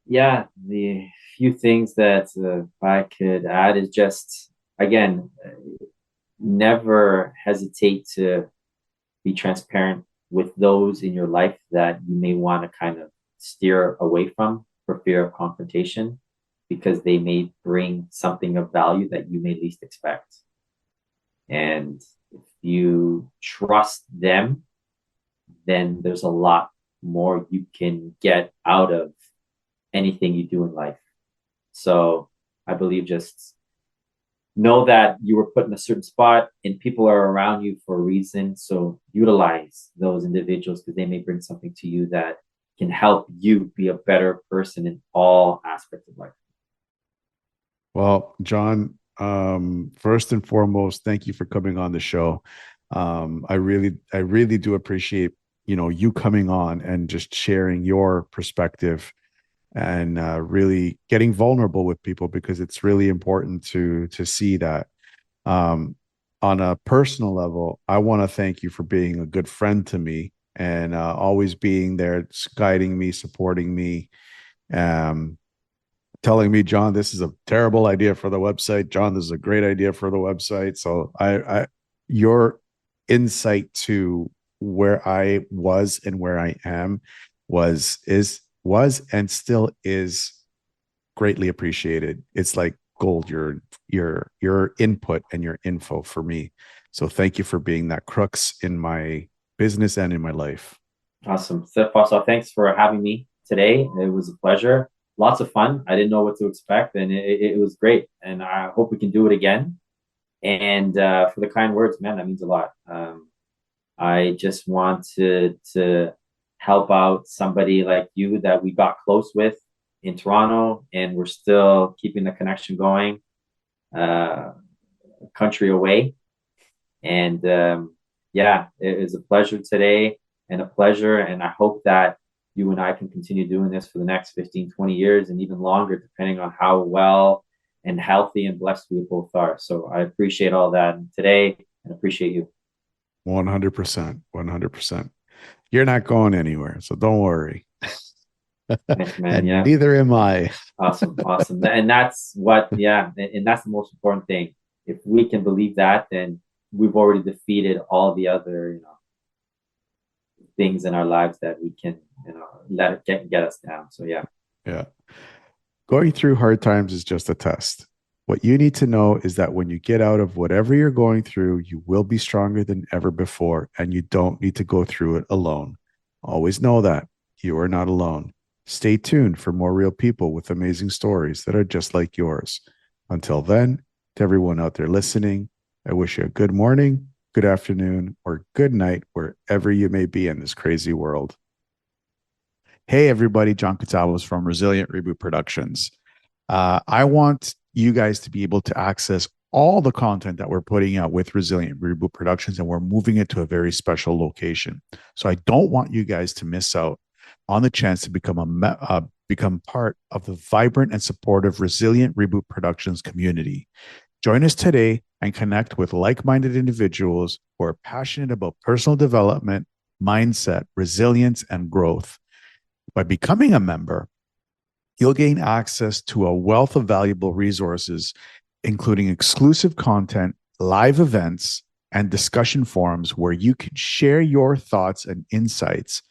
the few things that I could add is just, again, never hesitate to be transparent with those in your life that you may want to kind of steer away from for fear of confrontation, because they may bring something of value that you may least expect. And if you trust them, then there's a lot more you can get out of anything you do in life. So I believe just know that you were put in a certain spot and people are around you for a reason. So utilize those individuals because they may bring something to you that can help you be a better person in all aspects of life. Well, John, first and foremost, thank you for coming on the show. I really do appreciate you coming on and just sharing your perspective and really getting vulnerable with people, because it's really important to see that. On a personal level, I want to thank you for being a good friend to me and always being there, guiding me, supporting me, telling me, John, this is a terrible idea for the website. John, this is a great idea for the website. So your insight to where I was and where I am was and still is greatly appreciated. It's like gold, your input and your info for me. So thank you for being that crux in my business and in my life. Awesome. So thanks for having me today. It was a pleasure. Lots of fun. I didn't know what to expect, and it was great. And I hope we can do it again. And for the kind words, man, that means a lot. I just want to help out somebody like you that we got close with in Toronto, and we're still keeping the connection going, a country away. And it is a pleasure today and a pleasure. And I hope that you and I can continue doing this for the next 15, 20 years and even longer, depending on how well and healthy and blessed we both are. So I appreciate all that today and appreciate you. 100%. 100%. You're not going anywhere, so don't worry. Thanks, man. And neither am I. Awesome. And that's what, and that's the most important thing. If we can believe that, then we've already defeated all the other, things in our lives that we can, let it get us down. So yeah. Going through hard times is just a test. What you need to know is that when you get out of whatever you're going through, you will be stronger than ever before, and you don't need to go through it alone. Always know that you are not alone. Stay tuned for more real people with amazing stories that are just like yours. Until then, to everyone out there listening, I wish you a good morning, good afternoon, or good night, wherever you may be in this crazy world. Hey, everybody, John Catavos from Resilient Reboot Productions. I want you guys to be able to access all the content that we're putting out with Resilient Reboot Productions, and we're moving it to a very special location. So I don't want you guys to miss out on the chance to become part of the vibrant and supportive Resilient Reboot Productions community. Join us today and connect with like-minded individuals who are passionate about personal development, mindset, resilience, and growth. By becoming a member, you'll gain access to a wealth of valuable resources, including exclusive content, live events, and discussion forums where you can share your thoughts and insights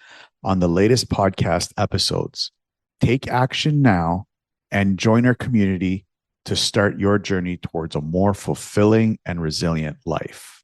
on the latest podcast episodes. Take action now and join our community to start your journey towards a more fulfilling and resilient life.